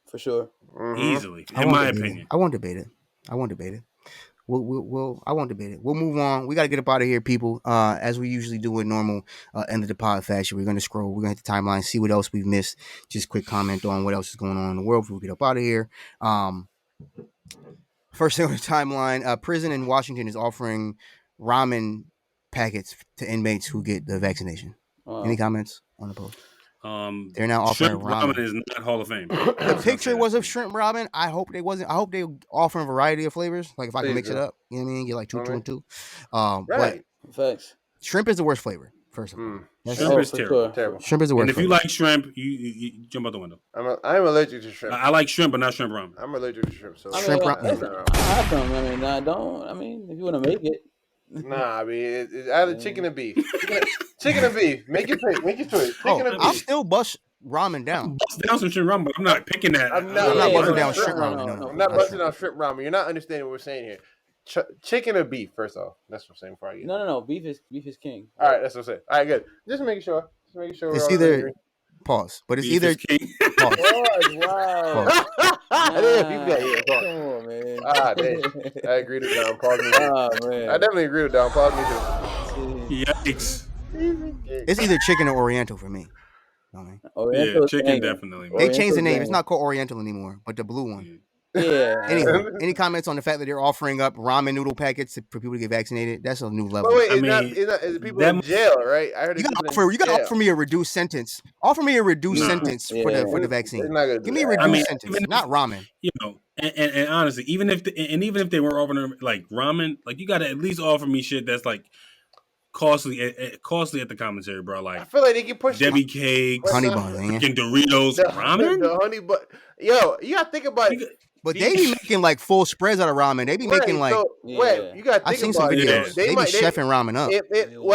for sure. easily, I in won't my debate it. opinion. I won't debate it. I won't debate it. We'll move on. We got to get up out of here, people. As we usually do in normal end of the pod fashion, we're gonna scroll. We're gonna hit the timeline, see what else we've missed. Just quick comment on what else is going on in the world before we get up out of here. First thing on the timeline: prison in Washington is offering ramen packets to inmates who get the vaccination. Any comments on the post? They're now offering Shrimp ramen. ramen is not Hall of Fame. The picture was of shrimp ramen. I hope they wasn't. I hope they offering a variety of flavors. Like if I can Please mix it do. up, you know what I mean? Get like two Alright. and two. Right. But Facts. shrimp is the worst flavor. First of all, Mm. That's- Shrimp is for terrible. sure. Terrible. shrimp is the worst. And if you flavor. like shrimp, you jump out the window. I'm allergic to shrimp. I like shrimp, but not shrimp ramen. I'm allergic to shrimp. So Shrimp ramen. listen, I have some. I mean, I don't. I mean, if you want to make it. Nah, I mean it's either chicken or beef. Chicken or beef. Make your pick. Make your choice. Chicken or I'll beef. still bust ramen down. Bust down some shrimp ramen, but I'm not picking that. I'm I'm not not yeah, busting yeah, down yeah. shrimp No, ramen. no, No, no. I'm not not busting shrimp. out shrimp ramen. You're not understanding what we're saying here. Chicken or beef, first off. That's what I'm saying before I get No. Beef is king. All right, that's what I'm saying. All right, good. Just making sure. Just making sure. It's we're all either agree. pause, but it's Beef either is king. pause. Wow. Yeah, you got it. Come on, man. Ah, damn. I agree to down. Pause me. Oh man. I definitely agree with down. Pause me too. Yikes. It's either chicken or Oriental for me. Yeah, chicken definitely. They changed the name. It's not called Oriental anymore, but the blue one. Yeah. Anyway, any comments on the fact that they're offering up ramen noodle packets for people to get vaccinated? That's a new level. But wait, it's people in jail, right? I heard you gotta offer me a reduced sentence. Offer me a reduced sentence for the vaccine. Give me a reduced sentence, not ramen. You know, and honestly, even if they were offering like ramen, like you gotta at least offer me shit that's like costly at the commissary, bro. Like I feel like they can push Debbie cakes, honey buns, freaking Doritos, ramen. The honey bun. Yo, you gotta think about it. But they be making like full spreads out of ramen. They be making like. Wait, you gotta think I've seen about some videos. it. They be chefing ramen up.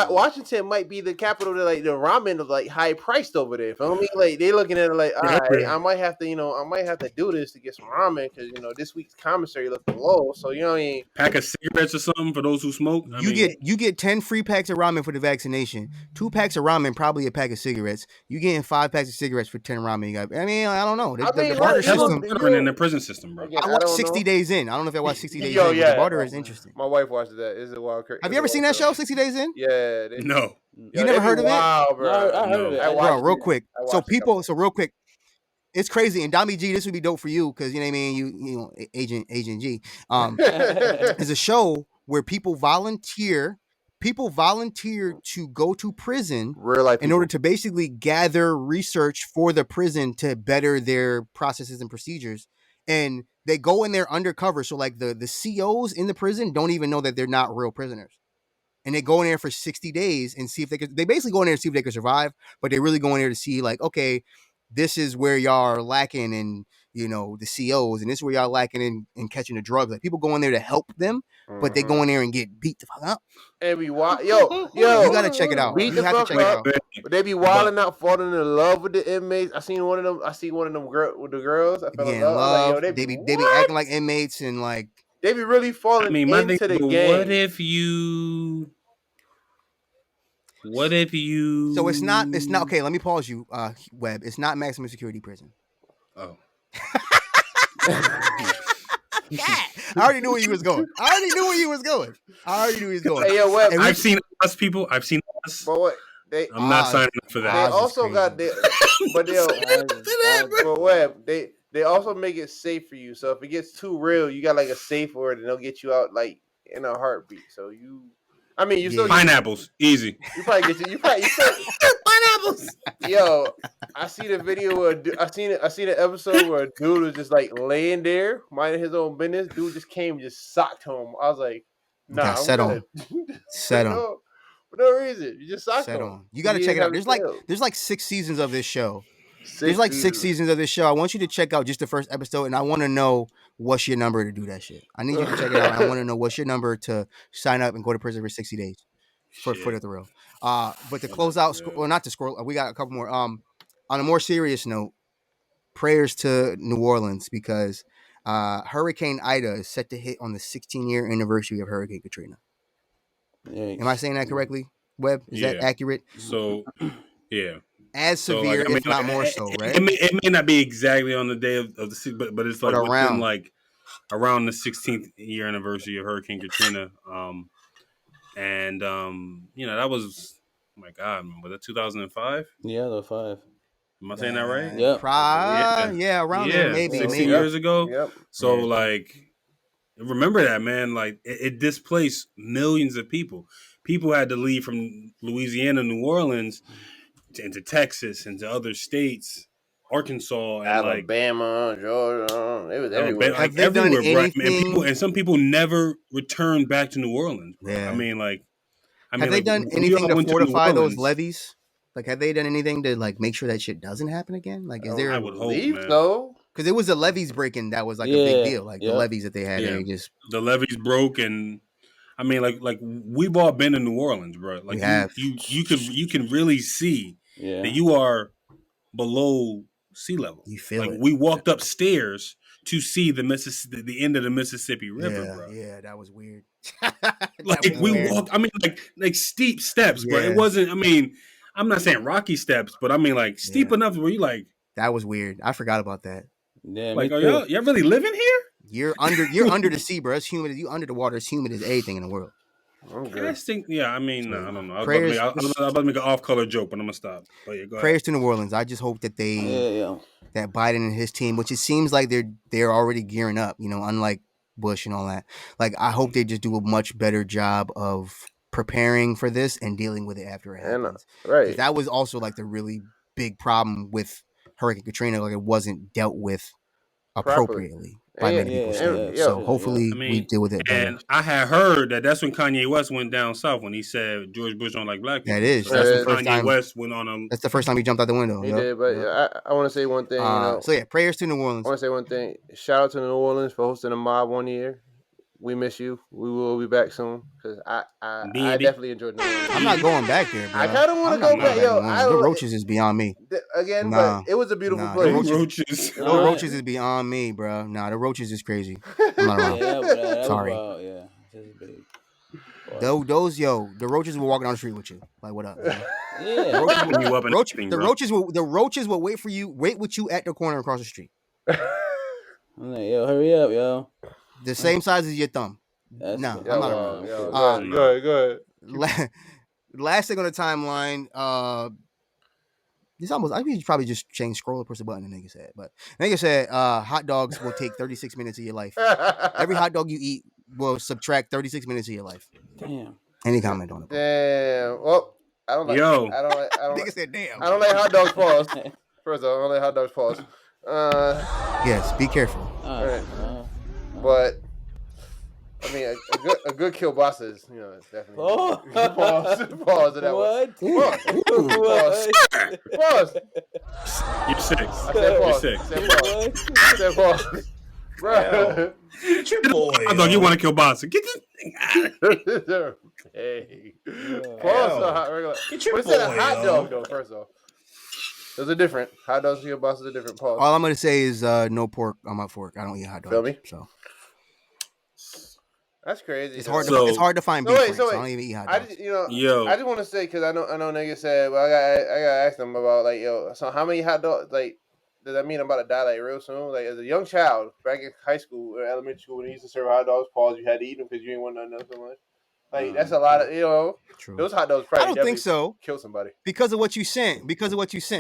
Washington might be the capital that like the ramen is like high priced over there. Feel me? Like they looking at it like, all right, I might have to do this to get some ramen because this week's commissary looking low. So you know what I mean? Pack of cigarettes or something for those who smoke. You get 10 free packs of ramen for the vaccination. 2 packs of ramen, probably a pack of cigarettes. You getting 5 packs of cigarettes for 10 ramen. I don't know. The barter system in the prison system, bro. I watched 60 Days In. I don't know if I watched 60 Days In. But the barter is interesting. My wife watched that. Is it wild? Have you ever seen that show, 60 Days In? Yeah. No. You never heard of it? Wow, bro. I heard of it. Bro, real quick. So real quick. It's crazy. And Dami G, this would be dope for you because you know what I mean. You know, Agent G. It's a show where people volunteer to go to prison in order to basically gather research for the prison to better their processes and procedures. And they go in there undercover. So like the COs in the prison don't even know that they're not real prisoners. And they go in there for 60 days and see if they basically go in there and see if they can survive, but they really go in there to see like, okay, this is where y'all are lacking in, the COs, and this is where y'all lacking in catching the drugs. Like people go in there to help them, but they go in there and get beat the fuck up. And yo, you gotta check it out. You have to check it out. But they be wilding out, falling in love with the inmates. I seen one of them with the girls. I fell in love. Like, they be acting like inmates and like they be really falling into the game. What if you? So it's not okay. Let me pause you, Webb. It's not maximum security prison. Oh. I already knew where you was going. Hey, yo, Webb, I've seen us people. But what? I'm not signing up for that. They also got but Webb, they also make it safe for you. So if it gets too real, you got like a safe word, and they'll get you out like in a heartbeat. So you still pineapples, easy. You probably get you probably pineapples. Yo, I see the video where I seen an episode where a dude was just like laying there, minding his own business. Dude just came and just socked him. I was like, nah, set on. For no reason. You just socked him. You got to check it out. There's like 6 seasons of this show. There's like 6 seasons of this show. I want you to check out just the first episode, and I want to know what's your number to do that shit. I need you to check it out. I want to know what's your number to sign up and go to prison for 60 days for the thrill. But to close out, not to scroll, we got a couple more. On a more serious note, prayers to New Orleans because Hurricane Ida is set to hit on the 16-year anniversary of Hurricane Katrina. Yikes. Am I saying that correctly, Webb? Is that accurate? So, yeah. As severe, if not more so, right? It may not be exactly on the day of the, but it's like within around the 16th year anniversary of Hurricane Katrina. That was, oh my God, was that 2005? Yeah, the 5. Am I saying that right? Yeah. Around there, maybe 16 years ago. Yep. So remember that, man. Like it displaced millions of people. People had to leave from Louisiana, New Orleans, into Texas, into other states, Arkansas, and Alabama, Georgia. It was everywhere. Have they done anything? And some people never returned back to New Orleans. Bro. Yeah. Have they done anything to fortify those levees? Like, have they done anything to like make sure that shit doesn't happen again? Like, is there? I would hope, man. So. Because it was the levees breaking that was like a big deal. Like the levees that they had, the levees broke, and like we've all been in New Orleans, bro. Like you can really see that you are below sea level. You feel like it. we walked upstairs to see the end of the Mississippi River, bro. Yeah, that was weird. Walked. Like steep steps, bro. It wasn't. I'm not saying rocky steps, but steep enough where you like. That was weird. I forgot about that. Yeah, like, are y'all really living here? You're under the sea, bro. It's humid. You under the water. It's humid as anything in the world. I'm good. Casting, yeah. I mean, I don't know. I Prayers- was about to make an off-color joke, but I'm gonna stop. But yeah, go ahead. Prayers to New Orleans. I just hope that that Biden and his team, which it seems like they're already gearing up, you know, unlike Bush and all that. Like, I hope they just do a much better job of preparing for this and dealing with it after it happens. Right. That was also like the really big problem with Hurricane Katrina. Like, it wasn't dealt with appropriately by many people. So hopefully we deal with it better. And I had heard that's when Kanye West went down south when he said George Bush don't like black people. That is. So that's when Kanye West went on a. That's the first time he jumped out the window. He did, but I want to say one thing. So yeah, prayers to New Orleans. I want to say one thing. Shout out to New Orleans for hosting a mob 1 year. We miss you. We will be back soon because I definitely enjoyed New Orleans. I'm not going back there, bro. I kind of want to go back. Yo, the roaches is beyond me. Again, but it was a beautiful place. The roaches is beyond me, bro. Nah, the roaches is crazy. I'm not around. Sorry. The roaches will walk down the street with you. Like, what up? Man? Yeah. The roaches will wait with you at the corner across the street. I'm like, yo, hurry up, yo. The same size as your thumb. I'm not around. Go ahead. Last thing on the timeline. I mean, you probably just change scroll or press the button. The nigga said, but the nigga said, hot dogs will take 36 minutes of your life. Every hot dog you eat will subtract 36 minutes of your life. Damn. Any comment on it? Damn. Well, I don't like. Yo. I don't like. Nigga said, damn. I don't like hot dogs. Pause. First of all, I don't like hot dogs. Pause. Yes, be careful. Right. But I mean, a good kielbasa is, you know, it's definitely. Oh. Pause to that what? One. Pause. You're sick. I said pause. I said pause. Bro. Get your boy. I thought you want to kill Boss. Get this thing out of here. Hey. Pause. Get your boy. But a hot dog, though, first off. Those are different. Hot dogs and kielbasa are different. Pause. All I'm going to say is no pork on my fork. I don't eat hot dogs. Feel me? So. That's crazy. It's hard to find beef. So I don't even eat hot dogs. I just want to say, because I know niggas said, well, I gotta ask them about, like, yo, so how many hot dogs, like, does that mean I'm about to die, like, real soon? Like, as a young child, back in high school or elementary school, when they used to serve hot dogs, pause, you had to eat them because you didn't want nothing else so much. Like, that's a lot of, you know, True. Those hot dogs probably I don't think so. Kill somebody. Because of what you sent.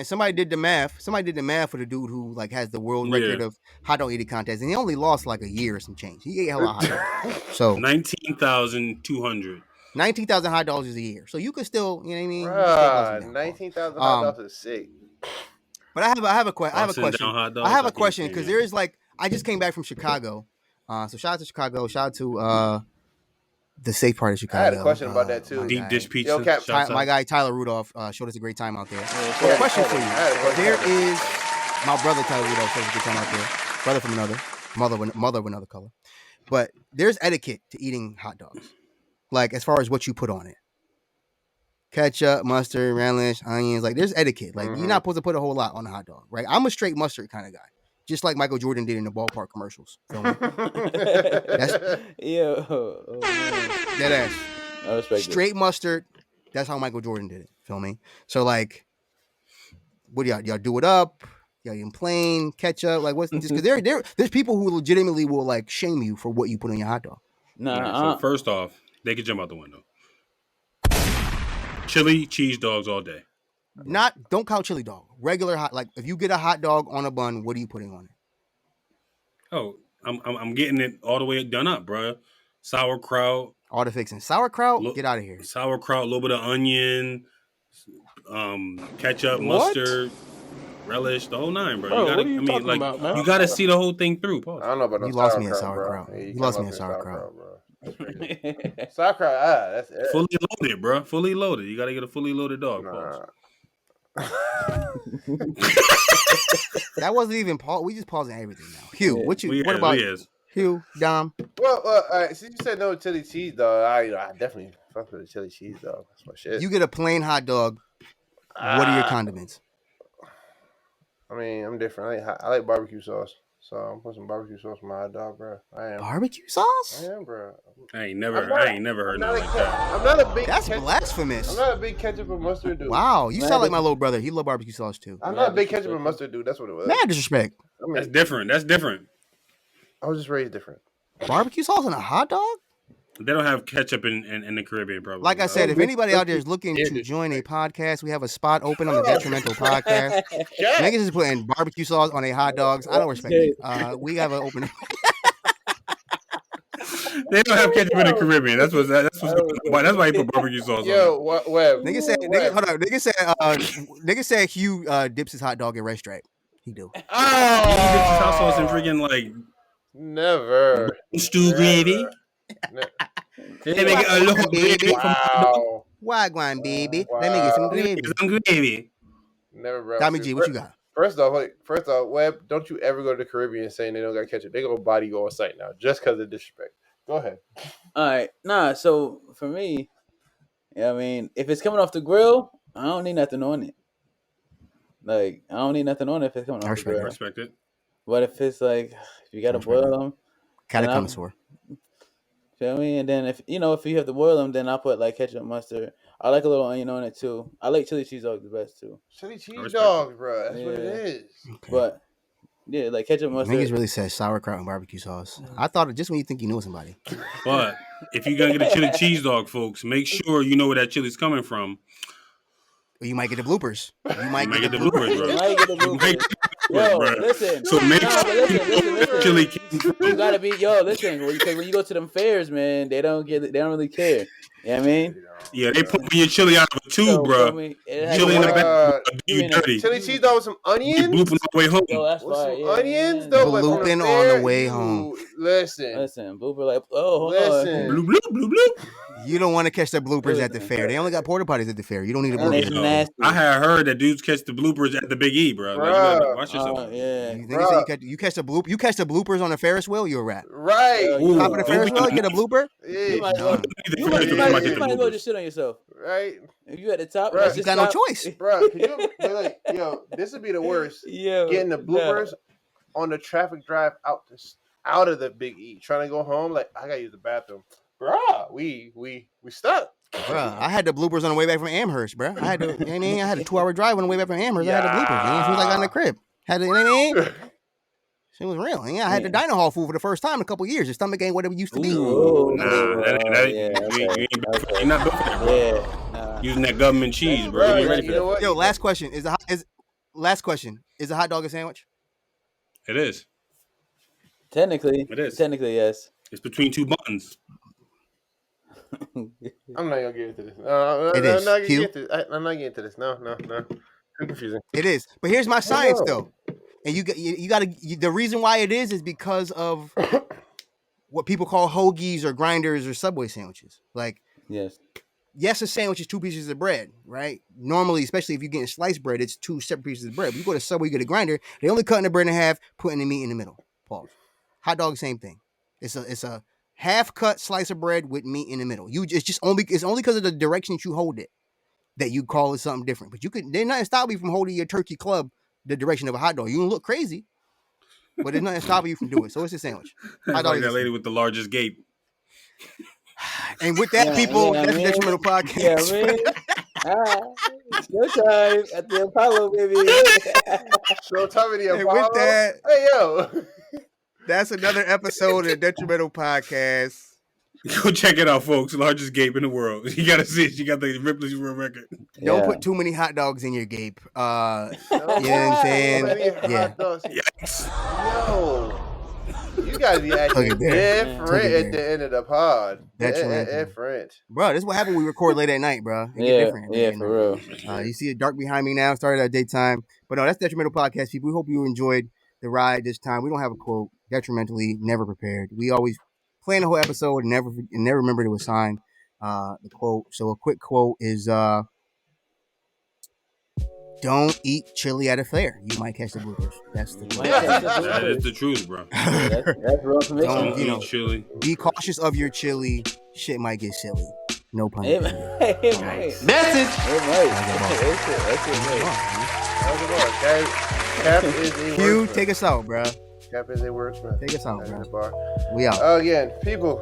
Somebody did the math for the dude who, like, has the world record of hot dog eating contest, and he only lost, like, a year or some change. He ate a lot of hot dogs. So 19,200. 19,000 hot dogs is a year. So you could still, you know what I mean? 19,000 hot dogs is sick. But I have a question because there is, like, I just came back from Chicago. So shout out to Chicago. Shout out to the safe part of Chicago. I had a question about that too. Deep dish pizza. Yo, my guy Tyler Rudolph showed us a great time out there. So a question for you: there is my brother Tyler Rudolph showed us a good time out there. Brother from another mother of another color. But there's etiquette to eating hot dogs, like as far as what you put on it: ketchup, mustard, relish, onions. Like there's etiquette. Like you're not supposed to put a whole lot on a hot dog, right? I'm a straight mustard kind of guy. Just like Michael Jordan did in the ballpark commercials. That's dead ass. I respect straight mustard. That's how Michael Jordan did it. Feel me? So like, what do y'all do it up? Y'all eating plain ketchup? Like what's just because there's people who legitimately will like shame you for what you put on your hot dog. So first off, they could jump out the window. Chili cheese dogs all day. Don't count chili dog. Regular hot, like if you get a hot dog on a bun, what are you putting on it? Oh, I'm getting it all the way done up, bro. Sauerkraut, all the fixing. Sauerkraut, get out of here. Sauerkraut, a little bit of onion, ketchup, mustard, relish, the whole nine, bro. You gotta, you gotta see the whole thing through. Pause. I don't know about no you lost me at sauerkraut. You lost me at sauerkraut. Sauerkraut, that's it. Fully loaded, bro. Fully loaded. You gotta get a fully loaded dog. That wasn't even pause. We just pausing everything now. Hugh, what about Hugh, Dom? Well, all right. Since you said no chili cheese dog, I definitely fuck with the chili cheese dog. That's my shit. You get a plain hot dog. What are your condiments? I mean, I'm different. I like barbecue sauce. So I'm putting some barbecue sauce on my hot dog, bro. I am. Barbecue sauce? I am, bro. I ain't never heard nothing like that. I'm not a big. That's blasphemous. I'm not a big ketchup and mustard dude. Wow, you sound like my little brother. He love barbecue sauce too. I'm not a big ketchup and mustard dude. That's what it was. Mad disrespect. I mean, That's different. I was just raised different. Barbecue sauce on a hot dog? They don't have ketchup in the Caribbean, probably. Like I said, if anybody out there is looking to join a podcast, we have a spot open on the Detrimental podcast. Niggas is putting barbecue sauce on their hot dogs. I don't respect it. We have an open. They don't have ketchup in the Caribbean. That's what's going on. That's why he put barbecue sauce on it. Yo, Web. Nigga said Hugh dips his hot dog in red stripe. He do. He dips his hot sauce in freaking like Never. stew gravy. Let me get a little baby. Wow. Wagwan, baby. Let me get some gravy. Some gravy. Never, bro. Tommy G, what you got? First off, Web, don't you ever go to the Caribbean saying they don't got ketchup. They go body go on site now just because of disrespect. Go ahead. All right, so for me, I mean, if it's coming off the grill, I don't need nothing on it. Like, I don't need nothing on it if it's coming off the grill. I respect it. But if it's like, if you gotta boil them, Kind of connoisseur. Feel me? And then if you have to boil them, then I'll put like ketchup, mustard. I like a little onion on it too. I like chili cheese dogs the best too. Chili cheese dogs, bro. That's what it is. Okay. But yeah, like ketchup, mustard. Niggas really said sauerkraut and barbecue sauce. I thought it just when you think you know somebody. But if you're gonna get a chili cheese dog, folks, make sure you know where that chili's coming from. Or you might get the bloopers. You might get the bloopers, bro. You might get the bloopers. Yo, listen. So make sure listen. chili came from. You gotta be listen. When you go to them fairs, man, they don't really care. You know what I mean? Yeah, they put me your chili out of a tube, bro. Chili in the back, you dirty. Chili cheese dog with some onions. You blooping on the way home. Yo, that's With right. some onions, though. Blooping on the way home. Listen, blooper like, hold listen. Bloop, bloop, bloop, bloop. You don't want to catch the bloopers at the fair. They only got porta potties at the fair. You don't need a It's blooper. nasty. I had heard that dudes catch the bloopers at the Big E, bro. Like, you gotta watch yourself. Yeah. You catch the bloopers on the Ferris wheel, you're a rat. Right. Ooh. Top of the Ferris wheel, you get a blooper. You might Yeah. as well just shit on yourself. Right. If you at the top, Right. You got no choice. Bro, can you like, this would be the worst. Yeah. Getting the bloopers on the traffic drive out of the Big E, trying to go home. Like, I gotta use the bathroom. Bruh, we stuck. Bruh, I had the bloopers on the way back from Amherst, bruh. I had a 2-hour drive on the way back from Amherst. I had the bloopers. As soon as I got in the crib, had the, It was real. I had the diner hall food for the first time in a couple years. Your stomach ain't what it used to be. You're not built for that, bro. Yeah. Using that government cheese, bro. You ain't ready for that. Yo, last question. Is a hot dog a sandwich? It is. Technically, It is. Technically, yes. It's between two buns. I'm not gonna get into this. It is. I'm not getting into this. No. Too confusing. It is. But here's my science, though. And you got to. The reason why it is because of what people call hoagies or grinders or Subway sandwiches. Like, Yes. yes, a sandwich is 2 pieces of bread, right? Normally, especially if you're getting sliced bread, it's 2 separate pieces of bread. But you go to Subway, you get a grinder. They only cutting the bread in half, putting the meat in the middle. Pause. Hot dog, same thing. It's a half cut slice of bread with meat in the middle. It's only because of the direction that you hold it that you call it something different. But there's nothing stopping you from holding your turkey club the direction of a hot dog. You don't look crazy, but there's nothing stopping you from doing it. So it's a sandwich. It's like that lady with the largest gape. And with that, people, that's the Detrimental Podcast. Yeah, man. Showtime at the Apollo, baby. Showtime at the And Apollo. with that, Hey, yo. that's another episode of the Detrimental Podcast. Go check it out, folks. Largest gape in the world. You gotta see it. You got the Ripley's World Record. Don't put too many hot dogs in your gape. You know what I'm saying? Yeah. Yikes. Yo. You guys be acting different at the end of the pod. Different. Bro, this is what happened when we record late at night, bro. It get different. Yeah, for real. You see it dark behind me now. Started at daytime. But no, that's Detrimental Podcast, people. We hope you enjoyed the ride this time. We don't have a quote. Detrimentally, never prepared. We always plan the whole episode and never remember to assign the quote. So a quick quote is don't eat chili at a fair. You might catch the bloopers. That's the quote. That is the truth, bro. That's real information. Don't eat chili. Be cautious of your chili. Shit might get silly. No pun intended. It might. Message. Cap is a Hugh, wordsmith. take us out, bro. Cap is a wordsmith. Take us out, That's bro. the bar. We out. Again, people,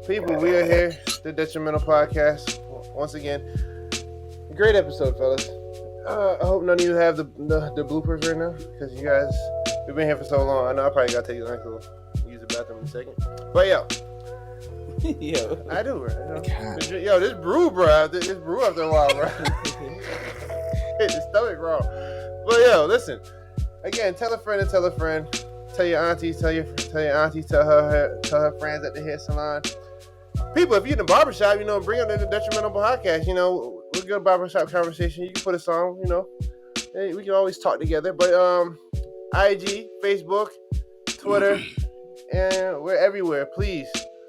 we are here, the Detrimental Podcast. Once again, great episode, fellas. I hope none of you have the bloopers right now, because you guys, we've been here for so long. I know I probably got to take a nice little use the bathroom in a second. But yeah, Yo. I do, bro. Yo, this brew, bro. This brew after a while, bro. Hit the stomach wrong. But yo, listen. Again, tell a friend and tell a friend. Tell your aunties, tell your aunties, tell her friends at the hair salon. People, if you're in the barbershop, bring up the Detrimental Podcast. We'll get a barbershop conversation. You can put a song, Hey, we can always talk together. But IG, Facebook, Twitter, and we're everywhere. Please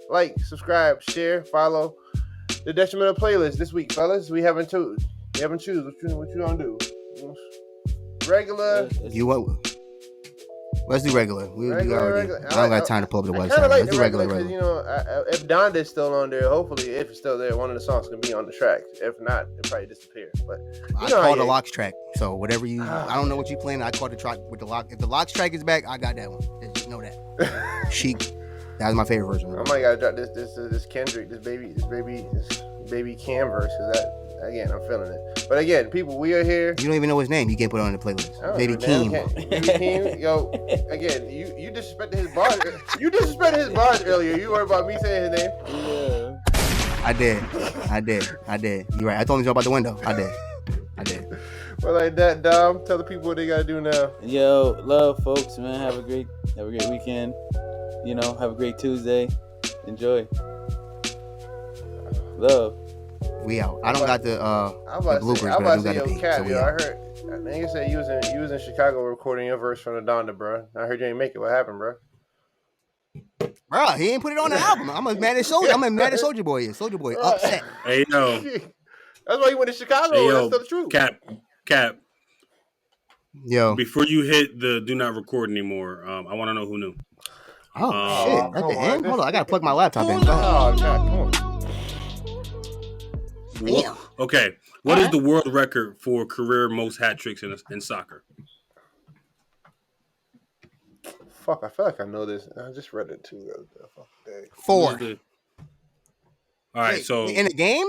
like, subscribe, share, follow the Detrimental playlist this week, fellas. We haven't choose. What you gonna do? Regular. Let's do regular. Regular. I don't got time to pull up the website. Like Let's do regular. Because if Donda's still on there, hopefully, if it's still there, one of the songs can be on the track. If not, it probably disappear. But I called the locks track. So whatever I don't know what you playing. I called the track with the lock. If the locks track is back, I got that one. Just know that. Chic. That was my favorite version. I might gotta drop this Kendrick, this baby Cam verse. Cause that again, I'm feeling it. But again, people, we are here. You don't even know his name. You can't put it on the playlist. Baby Keem. Baby Keem. Yo, again, you disrespected his bars. You disrespected his bars earlier. You worried about me saying his name? Yeah. I did. You're right. I told him to jump out the window. I did. Well, like that, Dom. Tell the people what they gotta do now. Yo, love, folks, man. Have a great weekend. Have a great Tuesday. Enjoy. Love. We out. I don't got the bloopers, but I do got the beat. Cap, yo, I heard. I think you said you was in Chicago recording your verse from the Donda, bro. I heard you ain't make it. What happened, bro? Bro, he ain't put it on the album. I'm as mad as Soulja Boy is. Soulja Boy upset. Hey, yo. That's why you went to Chicago. Hey, That's still the truth. Cap. Yo. Before you hit the do not record anymore, I want to know who knew. Oh, shit. At the end? Hold on. I got to plug my laptop in. Oh, God, come on. Damn. Okay. What is the world record for career most hat tricks in soccer? Fuck, I feel like I know this. I just read it too the other day. 4. All right, Wait, so in a game?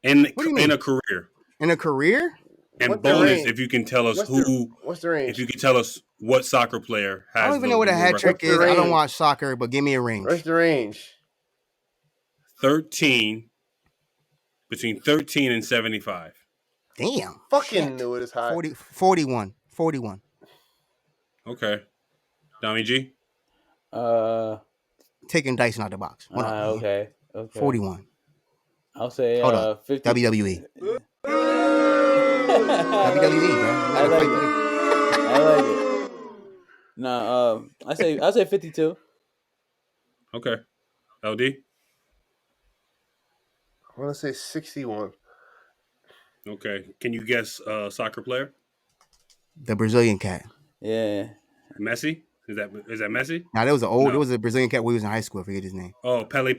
In What do you mean? a career. In a career? And What's the bonus, range? if you can tell us What's the range? if you can tell us what soccer player has. I don't even know what a hat trick is. range? I don't watch soccer, but give me a range. What's the range? 13, between 13 and 75. Damn. Fucking knew it is high. 41. Okay. Tommy G? Taking Dyson out the box. Hold on. Okay. 41. I'll say Hold on. 50. WWE. WWE, bro. I like it. No, I say 52. Okay. LD? I want to say 61. Okay. Can you guess soccer player? The Brazilian cat. Yeah. Messi? Is that Messi? Now there was it was a Brazilian cat when he was in high school. I forget his name. Oh, Pele?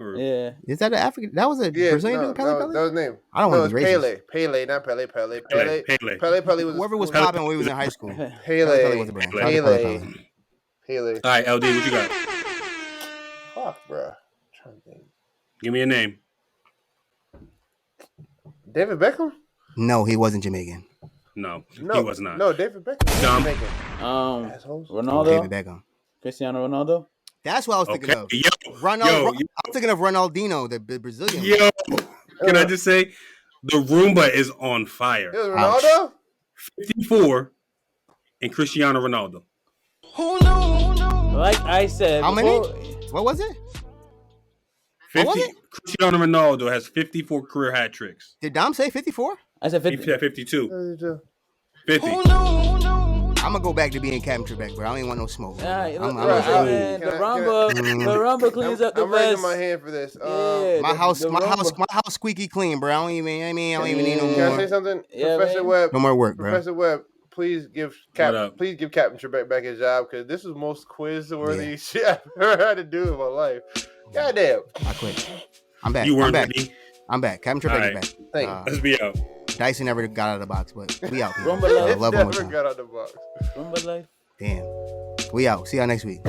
Or... Yeah. Is that an African? That was a Brazilian dude, Pele? That was his name. I don't want to be racist. Pele, not Pele. Pele was Whoever was popping when he was in high school. Pele was a brand. Pele. All right, LD, what you got? Fuck, bro. I'm trying to think. Give me a name. David Beckham? No, he wasn't Jamaican. No, he was not. No, David Beckham. Dumb. Ronaldo. David Beckham. Cristiano Ronaldo. That's what I was thinking of. Yo, I'm thinking of Ronaldinho, the Brazilian. Yo, can I just say, the Roomba is on fire. It was Ronaldo? 54 and Cristiano Ronaldo. Who knew? Like I said. How many? What was it? 50. Cristiano Ronaldo has 54 career hat tricks. Did Dom say 54? I said 50. He said 52. 50. Who knew? I'm gonna go back to being Captain Trebek, bro. I don't even want no smoke. The Can rumba cleans up the I'm raising best. my hand for this. Yeah, My house squeaky clean, bro. I don't even need no Can I say more. something? Yeah, Professor man. Webb. No more work, bro. Professor Webb, please give Captain Trebek back his job, because this was most quiz-worthy shit I've ever had to do in my life. Goddamn. I quit. I'm back. You weren't I'm back. ready. I'm back. Captain Trebek Right. is back. Thank Let's be out. Dyson never got out of the box, but we out. Rumba People. life. Love one more Never time. got out the box. Rumba life. Damn. We out. See y'all next week.